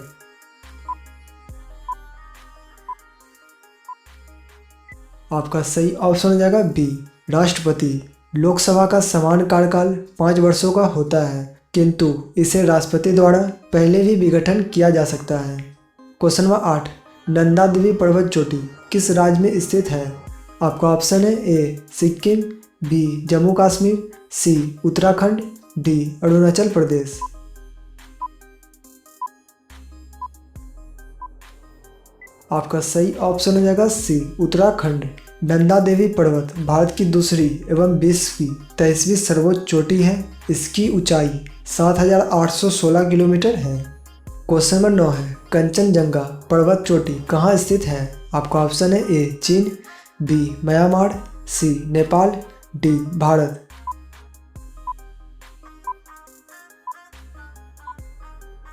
आपका सही ऑप्शन हो जाएगा बी राष्ट्रपति। लोकसभा का समान कार्यकाल 5 वर्षों का होता है, किंतु इसे राष्ट्रपति द्वारा पहले भी विघटन किया जा सकता है। क्वेश्चन नंबर 8, नंदा देवी पर्वत चोटी किस राज्य में स्थित है? आपका ऑप्शन है ए सिक्किम, बी जम्मू कश्मीर, सी उत्तराखंड, डी अरुणाचल प्रदेश। आपका सही ऑप्शन हो जाएगा सी उत्तराखंड। नंदा देवी पर्वत भारत की दूसरी एवं विश्व की 23वीं सर्वोच्च चोटी है। इसकी ऊंचाई 7,816 किलोमीटर है। क्वेश्चन नंबर 9 है, कंचनजंगा पर्वत चोटी कहाँ स्थित है? आपका ऑप्शन है ए चीन, बी म्यांमार, सी नेपाल, डी भारत।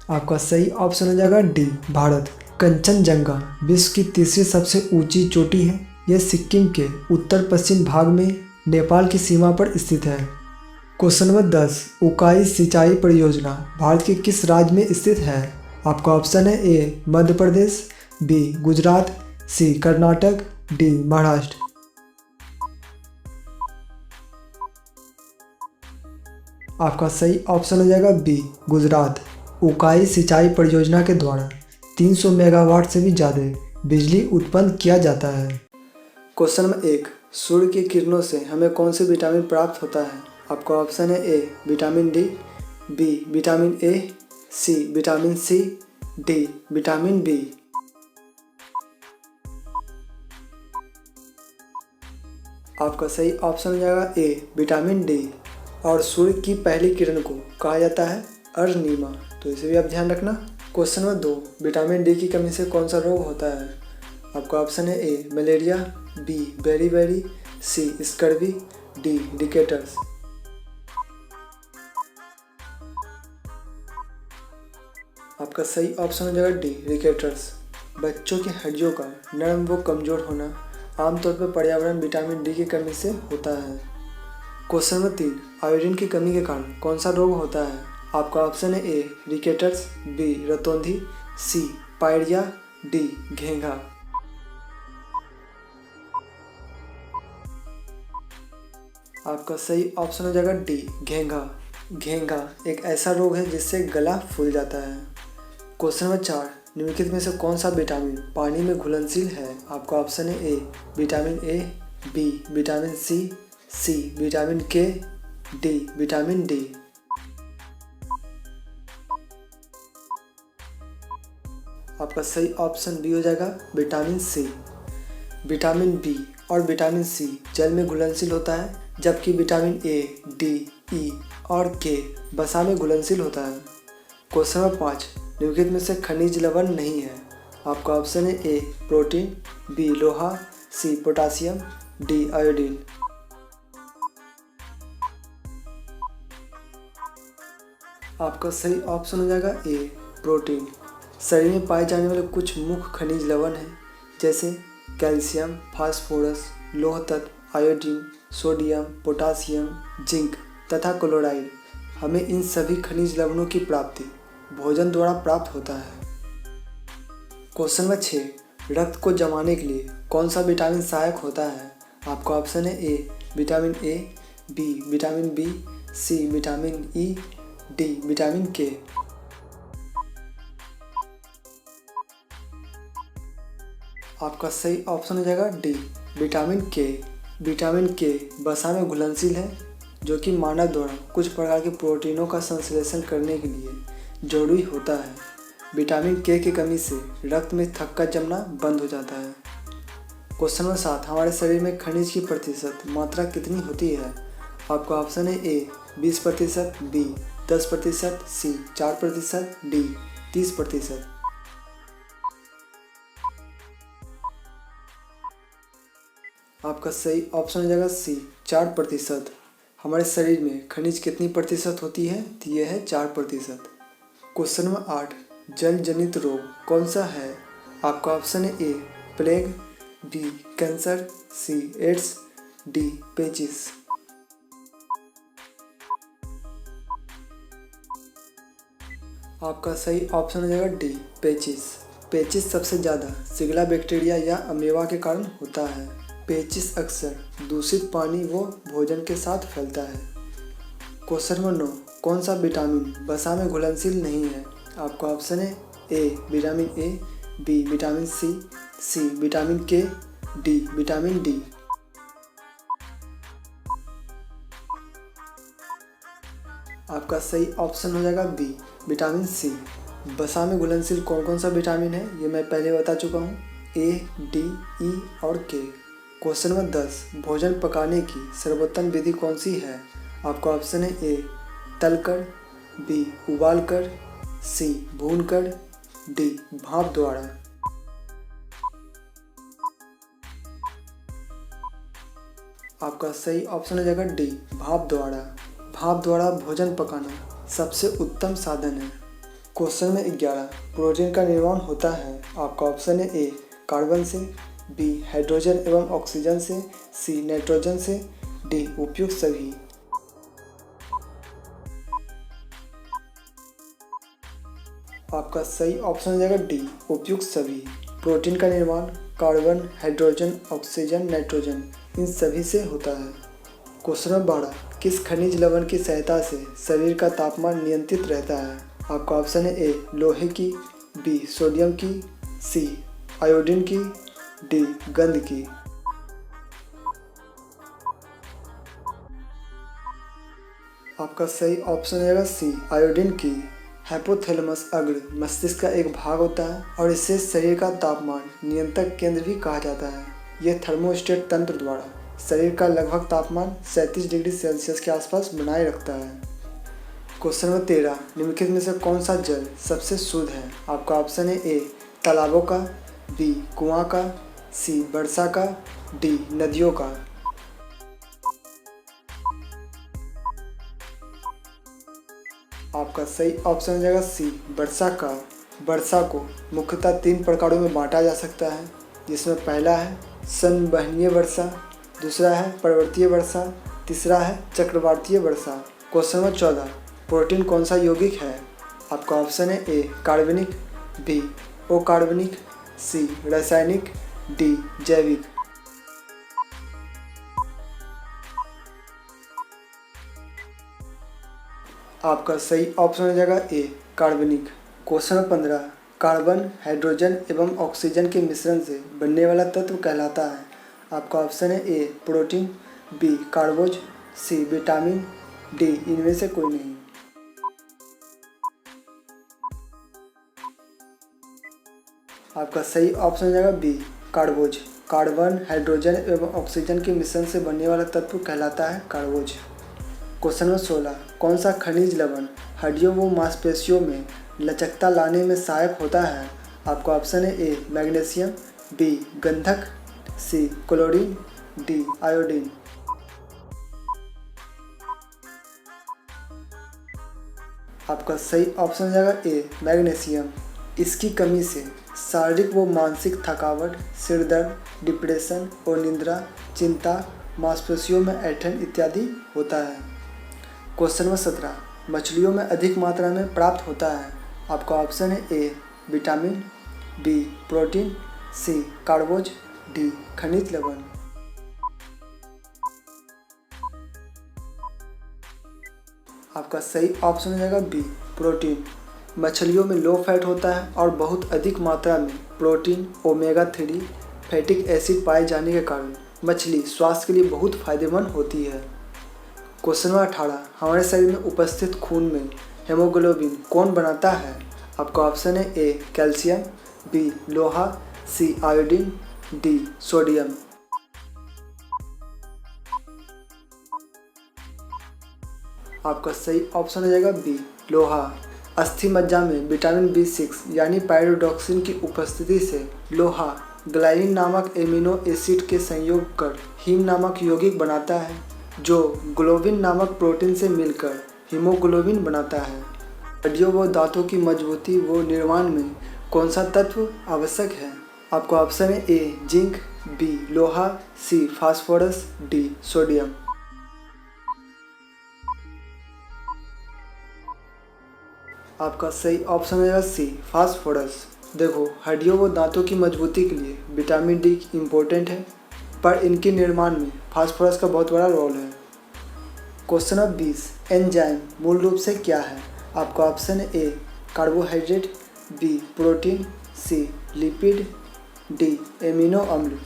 आपका सही ऑप्शन हो जाएगा डी भारत। कंचनजंगा विश्व की तीसरी सबसे ऊंची चोटी है। यह सिक्किम के उत्तर पश्चिम भाग में नेपाल की सीमा पर स्थित है। क्वेश्चन नंबर 10, उकाई सिंचाई परियोजना भारत के किस राज्य में स्थित है? आपका ऑप्शन है ए मध्य प्रदेश, बी गुजरात, सी कर्नाटक, डी महाराष्ट्र। आपका सही ऑप्शन हो जाएगा बी गुजरात। उकाई सिंचाई परियोजना के द्वारा 300 मेगावाट से भी ज़्यादा बिजली उत्पन्न किया जाता है। क्वेश्चन नंबर 1, सूर्य की किरणों से हमें कौन से विटामिन प्राप्त होता है? आपका ऑप्शन है A vitamin D, B vitamin A, C vitamin C, D vitamin B. आपका सही ऑप्शन हो जाएगा ए विटामिन डी। और सूर्य की पहली किरण को कहा जाता है अर्निमा, तो इसे भी आप ध्यान रखना। क्वेश्चन नंबर 2, विटामिन डी की कमी से कौन सा रोग होता है? आपका ऑप्शन है A malaria, B beriberi, C scurvy, D rickets. आपका सही ऑप्शन हो जाएगा डी रिकेटर्स। बच्चों की हड्डियों का नरम व कमजोर होना आमतौर पर पर्यावरण विटामिन डी की कमी से होता है। क्वेश्चन नंबर 3, आयोडीन की कमी के कारण कौन सा रोग होता है? आपका ऑप्शन है ए रिकेटर्स, बी रतौंधी, सी पायरिया, डी घेंघा। आपका सही ऑप्शन हो जाएगा डी घेंघा। घेंघा एक ऐसा रोग है जिससे गला फूल जाता है। क्वेश्चन नंबर 4, निम्नलिखित में से कौन सा विटामिन पानी में घुलनशील है? आपका ऑप्शन है A vitamin A, B vitamin C, C vitamin K, D vitamin D. आपका सही ऑप्शन बी हो जाएगा विटामिन सी। विटामिन बी और विटामिन सी जल में घुलनशील होता है, जबकि विटामिन ए, डी, ई और के वसा में घुलनशील होता है। क्वेश्चन नंबर 5, निम्नलिखित में से खनिज लवण नहीं है। आपका ऑप्शन है ए प्रोटीन, बी लोहा, सी पोटासियम, डी आयोडीन। आपका सही ऑप्शन हो जाएगा ए प्रोटीन। शरीर में पाए जाने वाले कुछ मुख्य खनिज लवण हैं, जैसे कैल्शियम, फास्फोरस, लौह तत्व, आयोडीन, सोडियम, पोटासियम, जिंक तथा क्लोराइड। हमें इन सभी खनिज लवणों की प्राप्ति भोजन द्वारा प्राप्त होता है। क्वेश्चन नंबर 6, रक्त को जमाने के लिए कौन सा विटामिन सहायक होता है? आपका ऑप्शन है A vitamin A, B vitamin B, C vitamin E, D vitamin K. आपका सही ऑप्शन हो जाएगा डी विटामिन के। विटामिन के वसा में घुलनशील है, जो कि मानव द्वारा कुछ प्रकार के प्रोटीनों का संश्लेषण करने के लिए जरूरी होता है। विटामिन के की कमी से रक्त में थक्का जमना बंद हो जाता है। क्वेश्चन नंबर 7, हमारे शरीर में खनिज की प्रतिशत मात्रा कितनी होती है? आपका ऑप्शन है ए 20%, बी 10%, सी 4%, डी 30%। आपका सही ऑप्शन हो जाएगा सी 4%। हमारे शरीर में खनिज कितनी प्रतिशत होती है? तो यह है 4%। क्वेश्चन नंबर 8, जल जनित रोग कौन सा है? आपका ऑप्शन है ए प्लेग, बी कैंसर, सी एड्स, डी पेचिस। आपका सही ऑप्शन हो जाएगा डी पेचिस। पेचिस सबसे ज़्यादा सिगला बैक्टीरिया या अमेवा के कारण होता है। पेचिस अक्सर दूषित पानी व भोजन के साथ फैलता है। क्वेश्चन नंबर 9, कौन सा विटामिन वसा में घुलनशील नहीं है? आपका ऑप्शन है A vitamin A, B vitamin C vitamin K, D vitamin D. आपका सही ऑप्शन हो जाएगा बी विटामिन सी। वसा में घुलनशील कौन कौन सा विटामिन है ये मैं पहले बता चुका हूँ, ए, डी, ई और के। क्वेश्चन नंबर 10, भोजन पकाने की सर्वोत्तम विधि कौन सी है? आपका ऑप्शन है ए तलकर, बी उबालकर, सी भूनकर, डी भाप द्वारा। आपका सही ऑप्शन हो जाएगा डी भाप द्वारा। भाप द्वारा भोजन पकाना सबसे उत्तम साधन है। क्वेश्चन में 11, प्रोटीन का निर्माण होता है। आपका ऑप्शन है ए कार्बन से, बी हाइड्रोजन एवं ऑक्सीजन से, सी नाइट्रोजन से, डी उपयुक्त सभी। आपका सही ऑप्शन हो जाएगा डी उपयुक्त सभी। प्रोटीन का निर्माण carbon, hydrogen, oxygen, nitrogen in सभी से होता है। क्वेश्चन नंबर 12, किस खनिज लवण की सहायता से शरीर का तापमान नियंत्रित रहता है? आपका ऑप्शन है ए लोहे की, बी सोडियम की, सी आयोडीन की, डी गंध की। आपका सही ऑप्शन है सी आयोडीन की। हाइपोथैलेमस अग्र मस्तिष्क का एक भाग होता है और इसे शरीर का तापमान नियंत्रण केंद्र भी कहा जाता है। यह थर्मोस्टेट तंत्र द्वारा शरीर का लगभग तापमान 37 डिग्री सेल्सियस के आसपास बनाए रखता है। क्वेश्चन नंबर 13, निम्नलिखित में से कौन सा जल सबसे शुद्ध है? आपका ऑप्शन है ए तालाबों का, बी कुआं का, सी वर्षा का, डी नदियों का। आपका सही ऑप्शन हो जाएगा सी वर्षा का। वर्षा को मुख्यतः 3 प्रकारों में बांटा जा सकता है, जिसमें पहला है संवहनीय वर्षा, दूसरा है पर्वतीय वर्षा, तीसरा है चक्रवातीय वर्षा। क्वेश्चन नंबर 14, प्रोटीन कौन सा यौगिक है? आपका ऑप्शन है ए कार्बनिक, बी अकार्बनिक, सी रासायनिक, डी जैविक। आपका सही ऑप्शन हो जाएगा ए कार्बनिक। क्वेश्चन नंबर 15, कार्बन, हाइड्रोजन एवं ऑक्सीजन के मिश्रण से बनने वाला तत्व कहलाता है। आपका ऑप्शन है ए प्रोटीन, बी कार्बोज, सी विटामिन, डी इनमें से कोई नहीं। आपका सही ऑप्शन हो जाएगा बी कार्बोज। कार्बन, हाइड्रोजन एवं ऑक्सीजन के मिश्रण से बनने वाला तत्व कहलाता है कार्बोज। क्वेश्चन नंबर 16, कौन सा खनिज लवण हड्डियों व मांसपेशियों में लचकता लाने में सहायक होता है? आपका ऑप्शन है ए मैग्नीशियम, बी गंधक, सी क्लोरीन, डी आयोडीन। आपका सही ऑप्शन हो जाएगा ए मैग्नीशियम। इसकी कमी से शारीरिक व मानसिक थकावट, सिर दर्द, डिप्रेशन और निद्रा, चिंता, मांसपेशियों में ऐंठन इत्यादि होता है। क्वेश्चन नंबर 17, मछलियों में अधिक मात्रा में प्राप्त होता है। आपका ऑप्शन है A vitamin, B protein, C कार्बोज, डी खनिज लवण। आपका सही ऑप्शन हो जाएगा बी प्रोटीन। मछलियों में लो फैट होता है और बहुत अधिक मात्रा में प्रोटीन, ओमेगा 3 फैटिक एसिड पाए जाने के कारण मछली स्वास्थ्य के लिए बहुत फायदेमंद होती है। क्वेश्चन नंबर 18, हमारे शरीर में उपस्थित खून में हेमोग्लोबिन कौन बनाता है? आपका ऑप्शन है ए कैल्शियम, बी लोहा, सी आयोडीन, डी सोडियम। आपका सही ऑप्शन हो जाएगा बी लोहा। अस्थि मज्जा में विटामिन B6 यानी पायरोडॉक्सिन की उपस्थिति से लोहा ग्लाइसिन नामक एमिनो एसिड के संयोग कर हीम नामक यौगिक बनाता है, जो ग्लोबिन नामक प्रोटीन से मिलकर हीमोग्लोबिन बनाता है। हड्डियों व दांतों की मजबूती व निर्माण में कौन सा तत्व आवश्यक है? आपका ऑप्शन है ए जिंक, बी लोहा, सी फास्फोरस, डी सोडियम। आपका सही ऑप्शन हो जाएगा सी फास्फोरस। देखो, हड्डियों व दांतों की मजबूती के लिए विटामिन डी इम्पोर्टेंट है, पर इनके निर्माण में फास्फोरस का बहुत बड़ा रोल है। क्वेश्चन नंबर 20, एंजाइम मूल रूप से क्या है? आपका ऑप्शन है ए कार्बोहाइड्रेट, बी प्रोटीन, सी लिपिड, डी एमिनो अम्ल।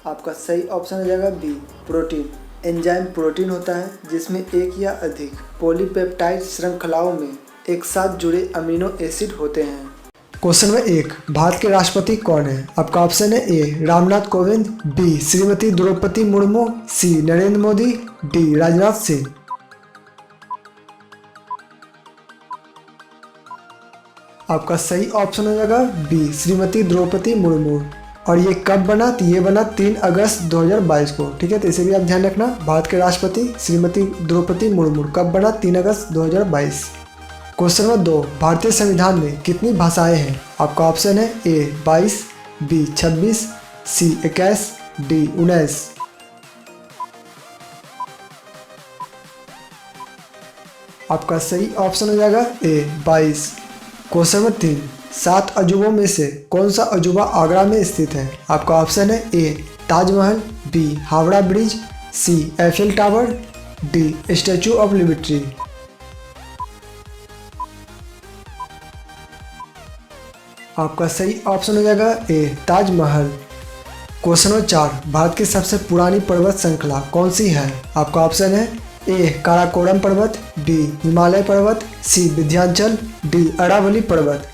आपका सही ऑप्शन हो जाएगा बी प्रोटीन। एंजाइम प्रोटीन होता है जिसमें एक या अधिक पॉलीपेप्टाइड श्रृंखलाओं में एक साथ जुड़े अमीनो एसिड होते हैं। क्वेश्चन नंबर 1, भारत के राष्ट्रपति कौन है? आपका ऑप्शन है ए रामनाथ कोविंद, बी श्रीमती द्रौपदी मुर्मू, सी नरेंद्र मोदी, डी राजनाथ सिंह। आपका सही ऑप्शन हो जाएगा बी श्रीमती द्रौपदी मुर्मू। और ये कब बना? तो ये बना 3 अगस्त 2022 को। ठीक है, तो इसे भी आप ध्यान रखना। भारत के राष्ट्रपति श्रीमती द्रौपदी मुर्मू कब बना? 3 अगस्त 2022। क्वेश्चन नंबर 2, भारतीय संविधान में कितनी भाषाएं हैं? आपका ऑप्शन है ए 22, बी 26, सी 21, डी 19। आपका सही ऑप्शन हो जाएगा ए 22। क्वेश्चन नंबर 3, 7 अजूबों में से कौन सा अजूबा आगरा में स्थित है? आपका ऑप्शन है A Taj Mahal, B Howrah Bridge, C Eiffel Tower, D Statue of Liberty. आपका सही ऑप्शन हो जाएगा A Taj Mahal. Question number 4, Bharat की सबसे पुरानी पर्वत श्रृंखला कौन सी है? आपका ऑप्शन है ए काराकोरम पर्वत, बी हिमालय पर्वत, सी विंध्याचल, डी अरावली पर्वत।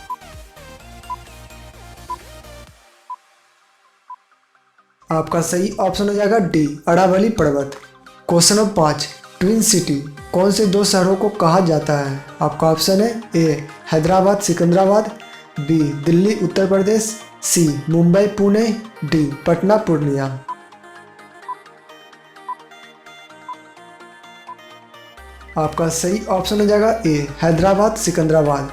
आपका सही ऑप्शन हो जाएगा डी अरावली पर्वत। क्वेश्चन नंबर 5, ट्विन सिटी कौन से 2 शहरों को कहा जाता है? आपका ऑप्शन है A Hyderabad Secunderabad, B Delhi Uttar Pradesh, C Mumbai Pune, D Patna Purnia. आपका सही ऑप्शन हो जाएगा ए हैदराबाद सिकंदराबाद।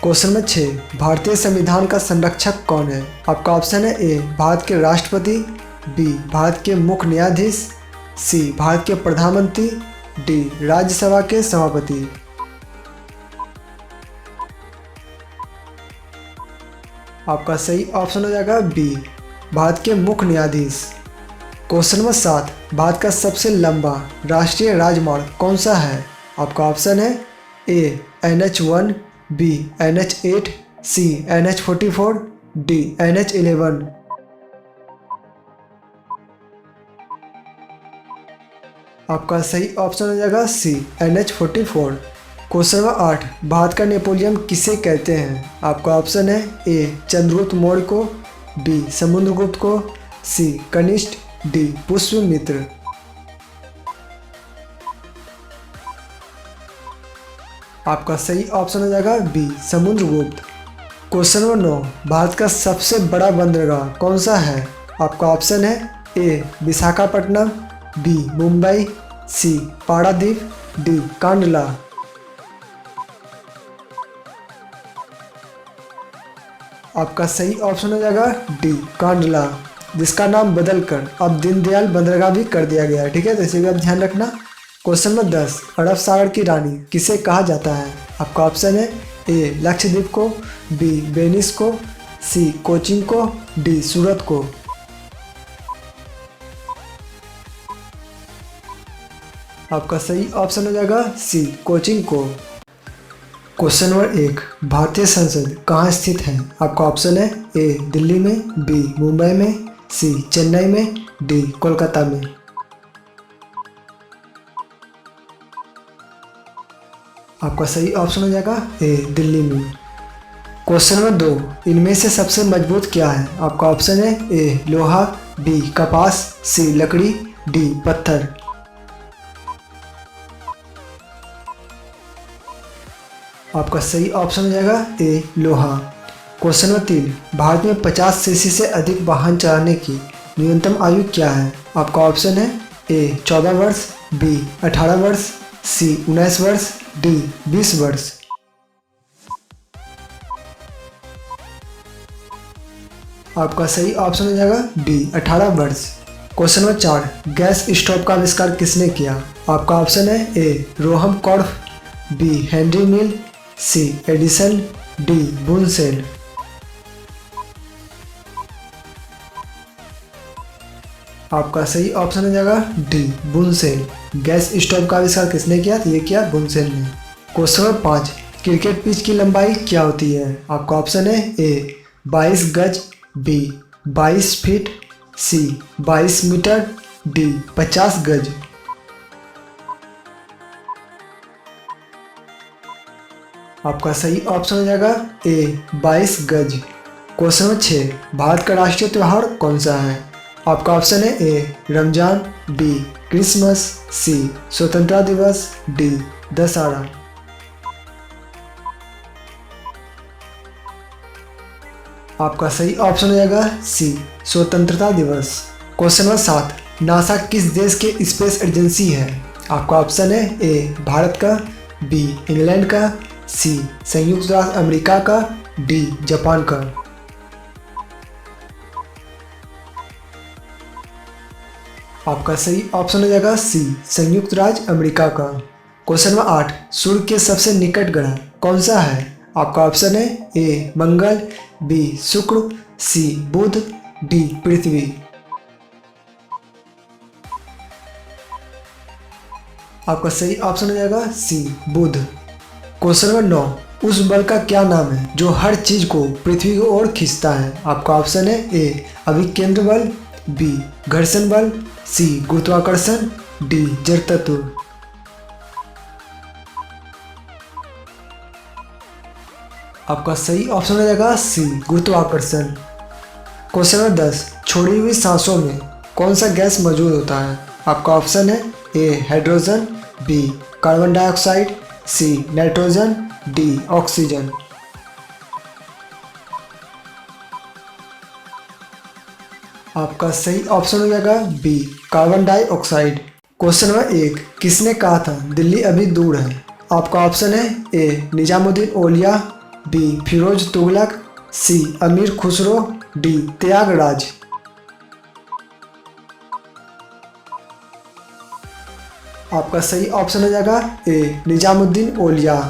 क्वेश्चन नंबर 6, भारतीय संविधान का संरक्षक कौन है? आपका ऑप्शन है ए भारत के राष्ट्रपति, बी भारत के मुख्य न्यायाधीश, सी भारत के प्रधानमंत्री, डी राज्यसभा के सभापति। आपका सही ऑप्शन हो जाएगा बी भारत के मुख्य न्यायाधीश। क्वेश्चन नंबर 7, भारत का सबसे लंबा राष्ट्रीय राजमार्ग कौन सा है? आपका ऑप्शन है ए NH1, बी NH8, सी NH44, डी NH11। आपका सही ऑप्शन हो जाएगा सी NH44। क्वेश्चन नंबर 8, भारत का नेपोलियन किसे कहते हैं? आपका ऑप्शन है ए चंद्रगुप्त मौर्य को, बी समुद्रगुप्त को, सी कनिष्ठ, डी पुष्यमित्र। आपका सही ऑप्शन हो जाएगा बी समुद्रगुप्त। क्वेश्चन नंबर 9, भारत का सबसे बड़ा बंदरगाह कौन सा है? आपका ऑप्शन है ए विशाखापट्टनम, बी मुंबई, सी पारादीप, डी कांडला। आपका सही ऑप्शन हो जाएगा डी कांडला, जिसका नाम बदलकर अब दीनदयाल बंदरगाह भी कर दिया गया है। ठीक है, तो इसे भी आप ध्यान रखना। क्वेश्चन नंबर 10, अरब सागर की रानी किसे कहा जाता है? आपका ऑप्शन है ए लक्षद्वीप को, बी वेनिस को, सी कोचिन को, डी सूरत को। आपका सही ऑप्शन हो जाएगा सी कोचिन को। क्वेश्चन नंबर 1, भारतीय संसद कहाँ स्थित है? आपका ऑप्शन है ए दिल्ली में, बी मुंबई में, सी चेन्नई में, डी कोलकाता में। आपका सही ऑप्शन हो जाएगा ए दिल्ली में। क्वेश्चन नंबर 2, इनमें से सबसे मजबूत क्या है? आपका ऑप्शन है ए लोहा, बी कपास, सी लकड़ी, डी पत्थर। आपका सही ऑप्शन हो जाएगा ए लोहा। क्वेश्चन नंबर 3, भारत में 50 सीसी से अधिक वाहन चलाने की न्यूनतम आयु क्या है? आपका ऑप्शन है ए 14 वर्ष, बी 18 वर्ष, सी 19 वर्ष, डी 20 वर्ष। आपका सही ऑप्शन हो जाएगा बी 18 वर्ष। क्वेश्चन नंबर 4, गैस स्टोव का आविष्कार किसने किया? आपका ऑप्शन है ए रोहम कॉर्फ, बी हेनरी मिल, सी एडिसन, डी बुनसेन। आपका सही ऑप्शन हो जाएगा डी बुनसेन। गैस स्टोव का आविष्कार किसने किया? तो ये किया बुनसेन ने। क्वेश्चन नंबर 5, क्रिकेट पिच की लंबाई क्या होती है? आपका ऑप्शन है ए 22 गज, बी 22 फीट, सी 22 मीटर, डी 50 गज। आपका सही ऑप्शन हो जाएगा ए 22 गज। क्वेश्चन नंबर 6, भारत का राष्ट्रीय त्योहार कौन सा है? आपका ऑप्शन है ए रमजान, बी क्रिसमस, सी स्वतंत्रता दिवस, डी दशहरा। आपका सही ऑप्शन हो जाएगा सी स्वतंत्रता दिवस। क्वेश्चन नंबर 7, नासा किस देश की स्पेस एजेंसी है? आपका ऑप्शन है ए भारत का, बी इंग्लैंड का, सी संयुक्त राज्य अमेरिका का, डी जापान का। आपका सही ऑप्शन हो जाएगा सी संयुक्त राज्य अमेरिका का। क्वेश्चन नंबर 8, सूर्य के सबसे निकट ग्रह कौन सा है? आपका ऑप्शन है ए मंगल, बी शुक्र, सी बुध, डी पृथ्वी। आपका सही ऑप्शन हो जाएगा सी बुध। क्वेश्चन नंबर 9, उस बल का क्या नाम है जो हर चीज को पृथ्वी की ओर खींचता है? आपका ऑप्शन है ए अभिकेंद्र बल, बी घर्षण बल, सी गुरुत्वाकर्षण, डी जड़तत्व। आपका सही ऑप्शन हो जाएगा सी गुरुत्वाकर्षण। क्वेश्चन नंबर 10, छोड़ी हुई सांसों में कौन सा गैस मौजूद होता है? आपका ऑप्शन है A hydrogen, B carbon dioxide, C nitrogen, D oxygen. आपका सही ऑप्शन हो जाएगा B carbon dioxide. Question number 1, किसने कहा था दिल्ली अभी दूर है? आपका ऑप्शन है ए निजामुद्दीन औलिया, बी फिरोज तुगलक, सी अमीर खुसरो, डी त्यागराज। आपका सही ऑप्शन हो जाएगा ए निजामुद्दीन औलिया।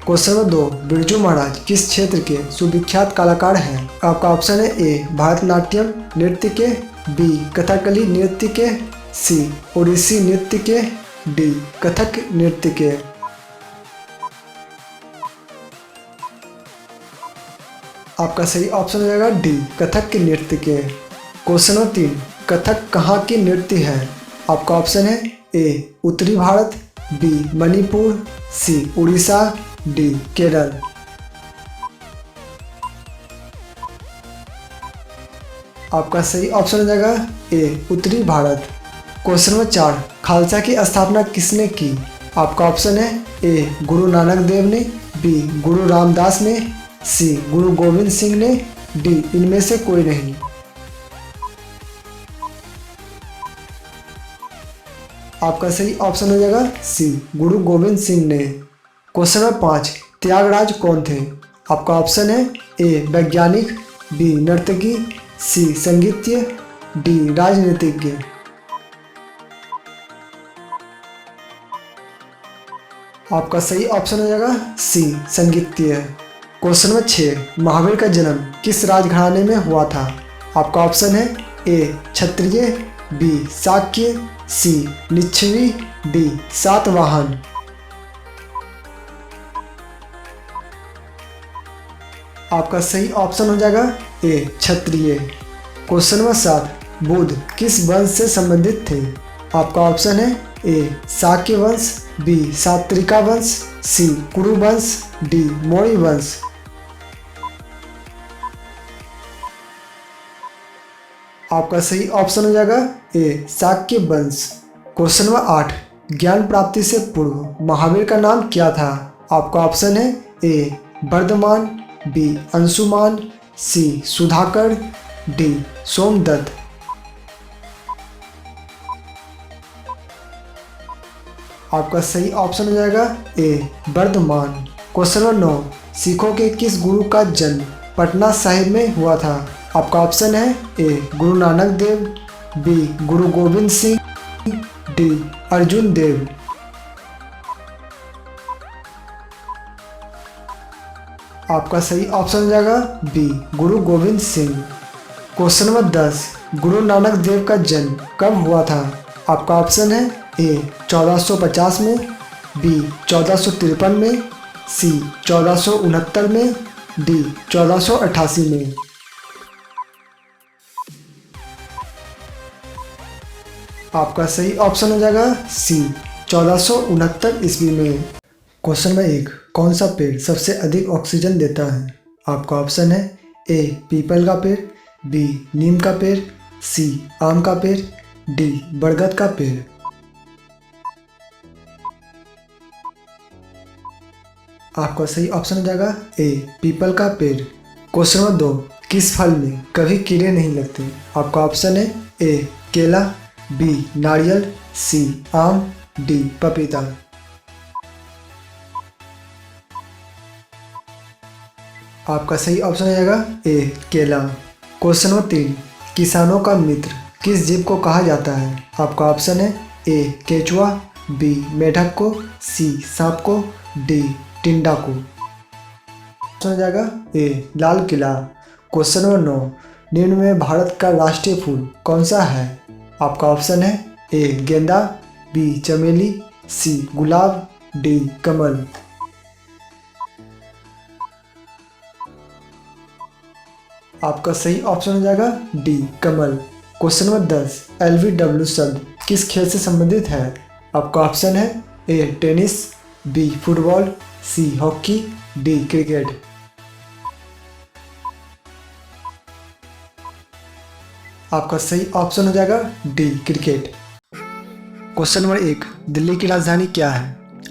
क्वेश्चन नंबर 2, बिरजू महाराज किस क्षेत्र के सुविख्यात कलाकार हैं? आपका ऑप्शन है ए भारतनाट्यम नृत्य के, बी कथकली नृत्य के, सी ओडिसी नृत्य के, डी कथक नृत्य के। आपका सही ऑप्शन हो जाएगा डी कथक के नृत्य के। क्वेश्चन नंबर 3, कथक कहाँ की नृत्य है? आपका ऑप्शन है ए उत्तरी भारत, बी मणिपुर, सी उड़ीसा, डी केरल। आपका सही ऑप्शन हो जाएगा ए उत्तरी भारत। क्वेश्चन नंबर 4, खालसा की स्थापना किसने की? आपका ऑप्शन है ए गुरु नानक देव ने, बी गुरु रामदास ने, सी गुरु गोविंद सिंह ने, डी इनमें से कोई नहीं। आपका सही ऑप्शन हो जाएगा सी गुरु गोविंद सिंह ने। क्वेश्चन नंबर 5, त्यागराज कौन थे? आपका ऑप्शन है ए वैज्ञानिक, बी नर्तकी, सी संगीतज्ञ, डी राजनीतिज्ञ। आपका सही ऑप्शन हो जाएगा सी संगीतज्ञ। क्वेश्चन नंबर 6, महावीर का जन्म किस राजघराने में हुआ था? आपका ऑप्शन है ए क्षत्रिय, बी शाक्य, सी लिच्छवी, डी सातवाहन। आपका सही ऑप्शन हो जाएगा ए क्षत्रिय। क्वेश्चन नंबर 7, बुध किस वंश से संबंधित थे? आपका ऑप्शन है ए शाक्य वंश, बी सात्रिका वंश, सी कुरु वंश, डी मौर्य वंश। आपका सही ऑप्शन हो जाएगा ए शाक्य वंश। क्वेश्चन नंबर 8, ज्ञान प्राप्ति से पूर्व महावीर का नाम क्या था? आपका ऑप्शन है ए वर्धमान, बी अंशुमान, सी सुधाकर, डी सोमदत्त। आपका सही ऑप्शन हो जाएगा ए वर्धमान। क्वेश्चन नंबर 9, सिखों के किस गुरु का जन्म पटना साहिब में हुआ था? आपका ऑप्शन है ए गुरु नानक देव, बी गुरु गोविंद सिंह, डी अर्जुन देव। आपका सही ऑप्शन हो जाएगा बी गुरु गोविंद सिंह। क्वेश्चन नंबर 10, गुरु नानक देव का जन्म कब हुआ था? आपका ऑप्शन है ए 1450 में, बी 1453 में, सी 1469 में, डी 1488 में। आपका सही ऑप्शन हो जाएगा सी 1469 ईस्वी में। क्वेश्चन नंबर 1, कौन सा पेड़ सबसे अधिक ऑक्सीजन देता है? आपका ऑप्शन है ए पीपल का पेड़, बी नीम का पेड़, सी आम का पेड़, डी बरगद का पेड़। आपका सही ऑप्शन हो जाएगा ए पीपल का पेड़। क्वेश्चन नंबर 2, किस फल में कभी कीड़े नहीं लगते? आपका ऑप्शन है ए केला, बी नारियल, सी आम, डी पपीता। आपका सही ऑप्शन हो जाएगा ए केला। क्वेश्चन नंबर 3, किसानों का मित्र किस जीव को कहा जाता है? आपका ऑप्शन है ए केचुआ, बी मेढक को, सी सांप को, डी टिंडा को। ऑप्शन हो जाएगा ए लाल किला। क्वेश्चन नंबर 9, निम्न में भारत का राष्ट्रीय फूल कौन सा है? आपका ऑप्शन है ए गेंदा, बी चमेली, सी गुलाब, डी कमल। आपका सही ऑप्शन हो जाएगा डी कमल। क्वेश्चन नंबर 10, LBW शब्द किस खेल से संबंधित है? आपका ऑप्शन है A tennis, B football, C hockey, D cricket. आपका सही ऑप्शन हो जाएगा D cricket. Question number 1, Delhi की राजधानी क्या है?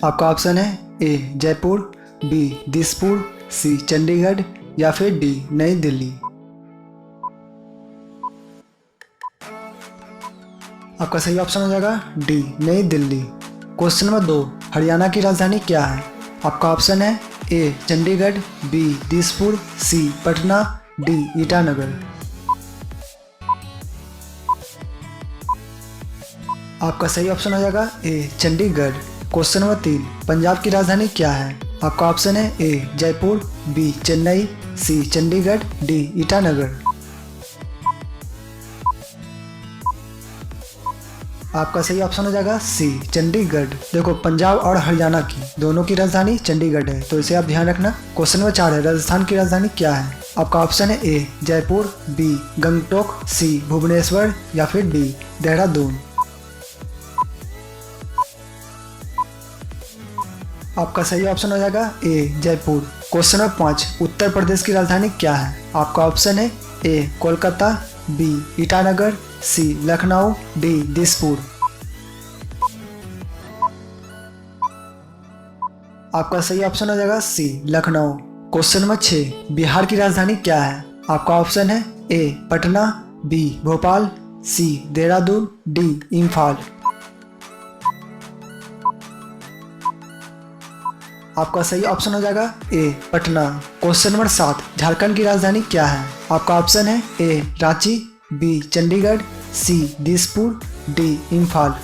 आपका ऑप्शन है A Jaipur, B Dispur, C Chandigarh, या फिर डी नई दिल्ली। आपका सही ऑप्शन हो जाएगा डी नई दिल्ली। क्वेश्चन नंबर 2, हरियाणा की राजधानी क्या है? आपका ऑप्शन है A Chandigarh, B Dispur, C Patna, D Itanagar. आपका सही ऑप्शन हो जाएगा ए चंडीगढ़। क्वेश्चन नंबर 3, पंजाब की राजधानी क्या है? आपका ऑप्शन है A Jaipur, B Chennai, C Chandigarh, D Itanagar. आपका सही ऑप्शन हो जाएगा सी चंडीगढ़। देखो, पंजाब और हरियाणा की दोनों की राजधानी चंडीगढ़ है, तो इसे आप ध्यान रखना। क्वेश्चन नंबर 4 है, राजस्थान की राजधानी क्या है? आपका ऑप्शन है ए जयपुर, बी गंगटोक, सी भुवनेश्वर, या फिर डी देहरादून। आपका सही ऑप्शन हो जाएगा ए जयपुर। क्वेश्चन नंबर 5, उत्तर प्रदेश की राजधानी क्या है? आपका ऑप्शन है A Kolkata, B Itanagar, C Lucknow, D Dispur. आपका सही ऑप्शन हो जाएगा सी लखनऊ। क्वेश्चन नंबर 6, बिहार की राजधानी क्या है? आपका ऑप्शन है ए पटना, बी भोपाल, सी देहरादून, डी इम्फाल। आपका सही ऑप्शन हो जाएगा ए पटना। क्वेश्चन नंबर 7, झारखंड की राजधानी क्या है? आपका ऑप्शन है ए रांची, बी चंडीगढ़, सी दिसपुर, डी इम्फाल।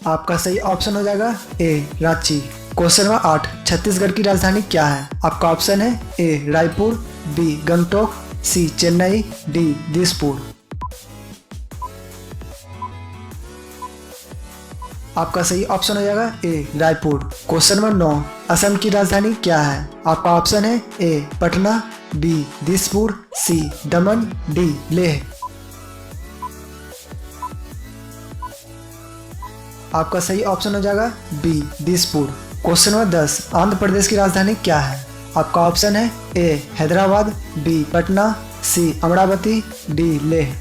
आपका सही ऑप्शन हो जाएगा ए रांची। क्वेश्चन नंबर 8, छत्तीसगढ़ की राजधानी क्या है? आपका ऑप्शन है ए रायपुर, बी गंगटोक, सी चेन्नई, डी दिसपुर। आपका सही ऑप्शन हो जाएगा ए रायपुर। क्वेश्चन नंबर 9, असम की राजधानी क्या है? आपका ऑप्शन है ए Patna, B Dispur, C Daman, D Leh. आपका सही ऑप्शन हो जाएगा B Dispur. Question number 10, Andhra Pradesh की राजधानी क्या है? आपका ऑप्शन है A Hyderabad, B Patna, C Amaravati, D Leh.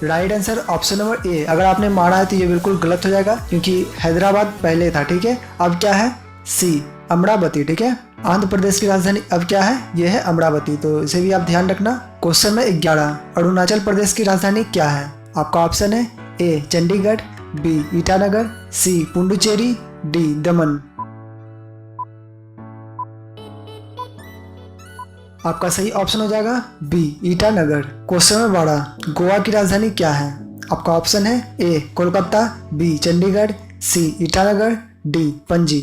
Right answer option number A. अगर आपने मारा है तो ये बिल्कुल गलत हो जाएगा, क्योंकि हैदराबाद पहले था, ठीक है। अब क्या है? सी अमरावती, ठीक है। आंध्र प्रदेश की राजधानी अब क्या है? ये है अमरावती, तो इसे भी आप ध्यान रखना। क्वेश्चन में 11, अरुणाचल प्रदेश की राजधानी क्या है? आपका ऑप्शन है A Chandigarh, B Itanagar, C Puducherry, D Daman. आपका सही ऑप्शन हो जाएगा B Itanagar. Question number 12, Goa की राजधानी क्या है? आपका ऑप्शन है A Kolkata, B Chandigarh, C Itanagar, D Panaji.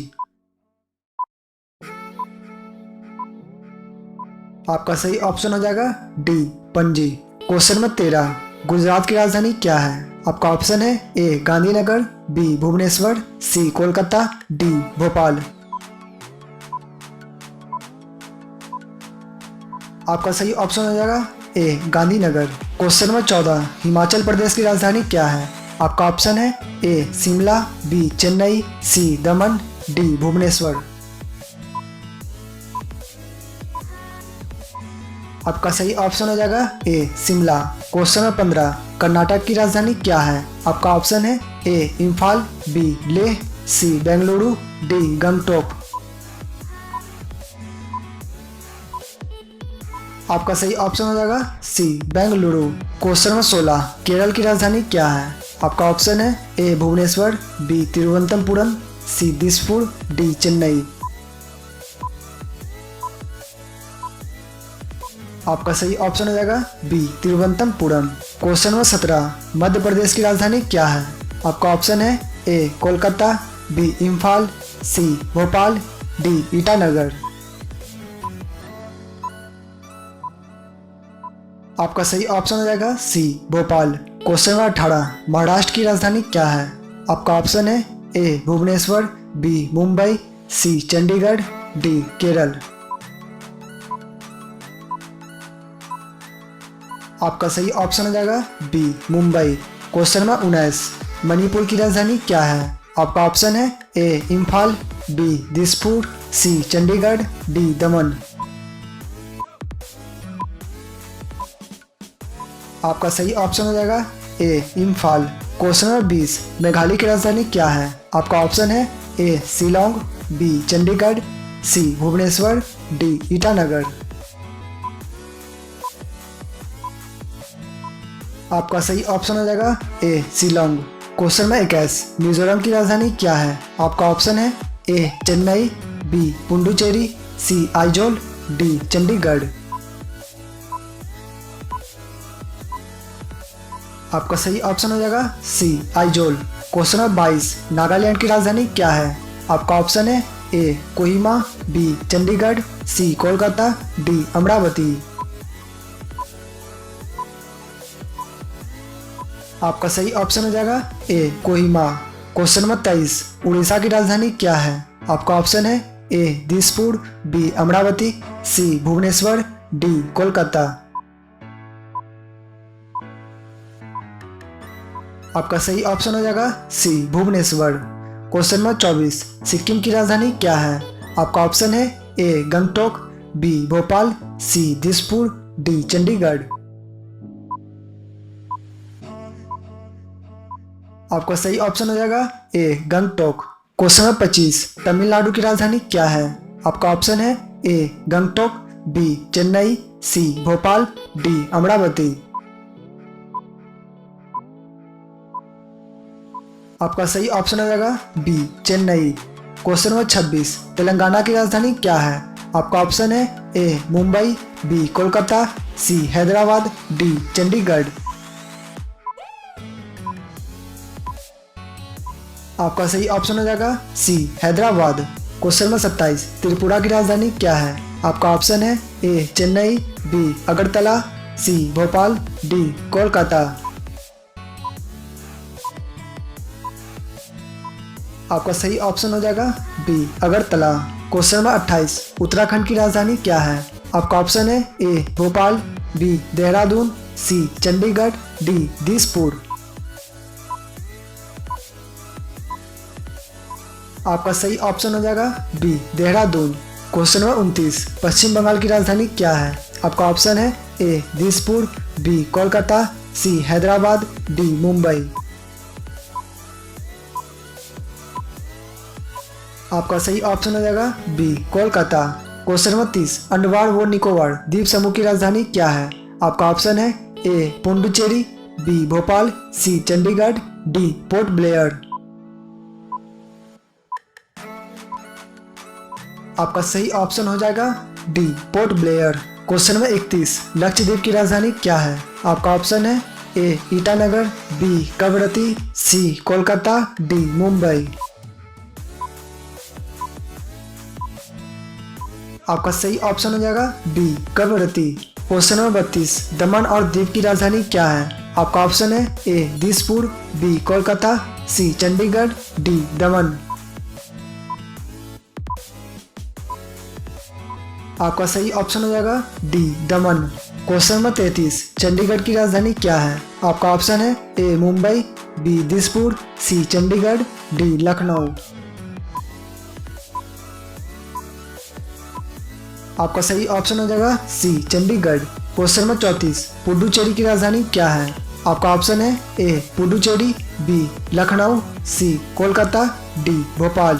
आपका सही ऑप्शन हो जाएगा D Panaji. Question number 13, Gujarat की राजधानी क्या है? आपका ऑप्शन है A Gandhinagar, B Bhubaneswar, C Kolkata, D Bhopal. आपका सही ऑप्शन हो जाएगा ए गांधीनगर। क्वेश्चन नंबर 14, हिमाचल प्रदेश की राजधानी क्या है? आपका ऑप्शन है ए शिमला, बी चेन्नई, सी दमन, डी भुवनेश्वर। आपका सही ऑप्शन हो जाएगा ए शिमला। क्वेश्चन नंबर 15, कर्नाटक की राजधानी क्या है? आपका ऑप्शन है ए इम्फाल, बी लेह, सी बेंगलुरु, डी गंगटोक। आपका सही ऑप्शन हो जाएगा सी बेंगलुरु। क्वेश्चन नंबर 16, केरल की राजधानी क्या है? आपका ऑप्शन है A Bhubaneswar, B Thiruvananthapuram, C Dispur, D Chennai. आपका सही ऑप्शन हो जाएगा B Thiruvananthapuram. Question number 17, Madhya Pradesh की राजधानी क्या है? आपका ऑप्शन है A Kolkata, B Imphal, C Bhopal, D Itanagar. आपका सही ऑप्शन हो जाएगा C Bhopal. Question number 18, Maharashtra की राजधानी क्या है? आपका ऑप्शन है A Bhubaneswar, B Mumbai, C Chandigarh, D Kerala. आपका सही ऑप्शन हो जाएगा B Mumbai. Question number 19, Manipur की राजधानी क्या है? आपका ऑप्शन है ए Imphal, B Dispur, C Chandigarh, D Daman. आपका सही ऑप्शन हो जाएगा ए इम्फाल। क्वेश्चन नंबर 20, मेघालय की राजधानी क्या है? आपका ऑप्शन है ए शिलोंग, बी चंडीगढ़, सी भुवनेश्वर, डी ईटानगर। आपका सही ऑप्शन हो जाएगा ए शिलोंग। क्वेश्चन नंबर 21, मिजोरम की राजधानी क्या है? आपका ऑप्शन है A Chennai, B Puducherry, C Aizawl, D Chandigarh. आपका सही ऑप्शन हो जाएगा सी आइजोल। क्वेश्चन नंबर 22, नागालैंड की राजधानी क्या है? आपका ऑप्शन है ए कोहिमा, बी चंडीगढ़, सी कोलकाता, डी अमरावती। आपका सही ऑप्शन हो जाएगा ए कोहिमा। क्वेश्चन नंबर 23, उड़ीसा की राजधानी क्या है? आपका ऑप्शन है A Dispur, B Amravati, C Bhubaneswar, D Kolkata. आपका सही ऑप्शन हो जाएगा सी भुवनेश्वर। क्वेश्चन नंबर 24, सिक्किम की राजधानी क्या है? आपका ऑप्शन है A Gangtok, B Bhopal, C Dispur, D Chandigarh. आपका सही ऑप्शन हो जाएगा A Gangtok. Question number 25, Tamil Nadu की राजधानी क्या है? आपका ऑप्शन है A Gangtok, B Chennai, C Bhopal, D Amaravati. आपका सही ऑप्शन हो जाएगा B Chennai. Question number 26, Telangana की राजधानी क्या है? आपका ऑप्शन है A Mumbai, B Kolkata, C Hyderabad, D Chandigarh. आपका सही ऑप्शन हो जाएगा C Hyderabad. Question number 27, Tripura की राजधानी क्या है? आपका ऑप्शन है A Chennai, B Agartala, C Bhopal, D Kolkata. आपका सही ऑप्शन हो जाएगा B Agartala. Question number 28, Uttarakhand की राजधानी क्या है? आपका ऑप्शन है A Bhopal, B Dehradun, C Chandigarh, D Dispur. आपका सही ऑप्शन हो जाएगा B Dehradun. Question number 29, Paschim Bengal की राजधानी क्या है? आपका ऑप्शन है A Dispur, B Kolkata, C Hyderabad, D Mumbai. आपका सही ऑप्शन हो जाएगा B Kolkata. Question number 30, Andaman व निकोबार द्वीप समूह की राजधानी क्या है? आपका ऑप्शन है ए पुडुचेरी, बी भोपाल, सी चंडीगढ़, डी पोर्ट ब्लेयर। आपका सही ऑप्शन हो जाएगा D port Blair. Question number 31, Lakshadweep की राजधानी क्या है? आपका ऑप्शन है ए ईटानगर, बी कवरत्ती, सी कोलकाता, डी मुंबई। आपका सही ऑप्शन हो जाएगा बी कवरत्ती। क्वेश्चन नंबर 32, दमन और दीव की राजधानी क्या है? आपका ऑप्शन है A Dispur, B Kolkata, C Chandigarh, D Daman. आपका सही ऑप्शन हो जाएगा डी दमन। क्वेश्चन नंबर 33, चंडीगढ़ की राजधानी क्या है? आपका ऑप्शन है A Mumbai, B Dispur, C Chandigarh, D Lucknow. आपका सही ऑप्शन हो जाएगा सी चंडीगढ़। क्वेश्चन नंबर 34, पुडुचेरी की राजधानी क्या है? आपका ऑप्शन है ए पुडुचेरी, बी लखनऊ, सी कोलकाता, डी भोपाल।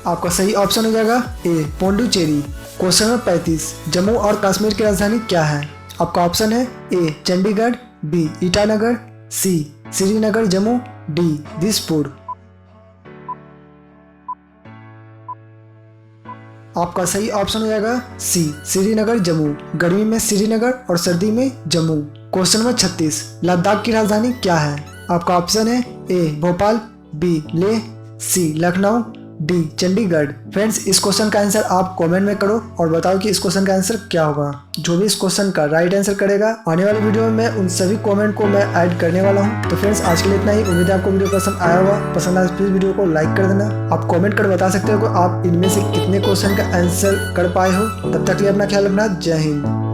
आपका सही ऑप्शन हो जाएगा ए पोंडुचेरी। क्वेश्चन नंबर 35, जम्मू और कश्मीर की राजधानी क्या है? आपका ऑप्शन है A Chandigarh, B Itanagar, C Srinagar Jammu, D Dispur. आपका सही ऑप्शन हो जाएगा सी श्रीनगर जम्मू। गर्मी में श्रीनगर और सर्दी में जम्मू। क्वेश्चन नंबर 36, लद्दाख की राजधानी क्या है? आपका ऑप्शन है A Bhopal, B Leh, C Lucknow, D Chandigarh. Friends, इस क्वेश्चन का आंसर आप कमेंट में करो और बताओ कि इस क्वेश्चन का आंसर क्या होगा। जो भी इस क्वेश्चन का राइट आंसर करेगा, आने वाले वीडियो में मैं उन सभी कमेंट को मैं ऐड करने वाला हूं। तो फ्रेंड्स, आज के लिए इतना ही। उम्मीद है आपको वीडियो पसंद आया होगा। पसंद आया तो प्लीज वीडियो को लाइक कर देना। आप कमेंट कर बता सकते हो कि आप इनमें से कितने क्वेश्चन का आंसर कर पाए हो। तब तक के लिए अपना ख्याल रखना। जय हिंद।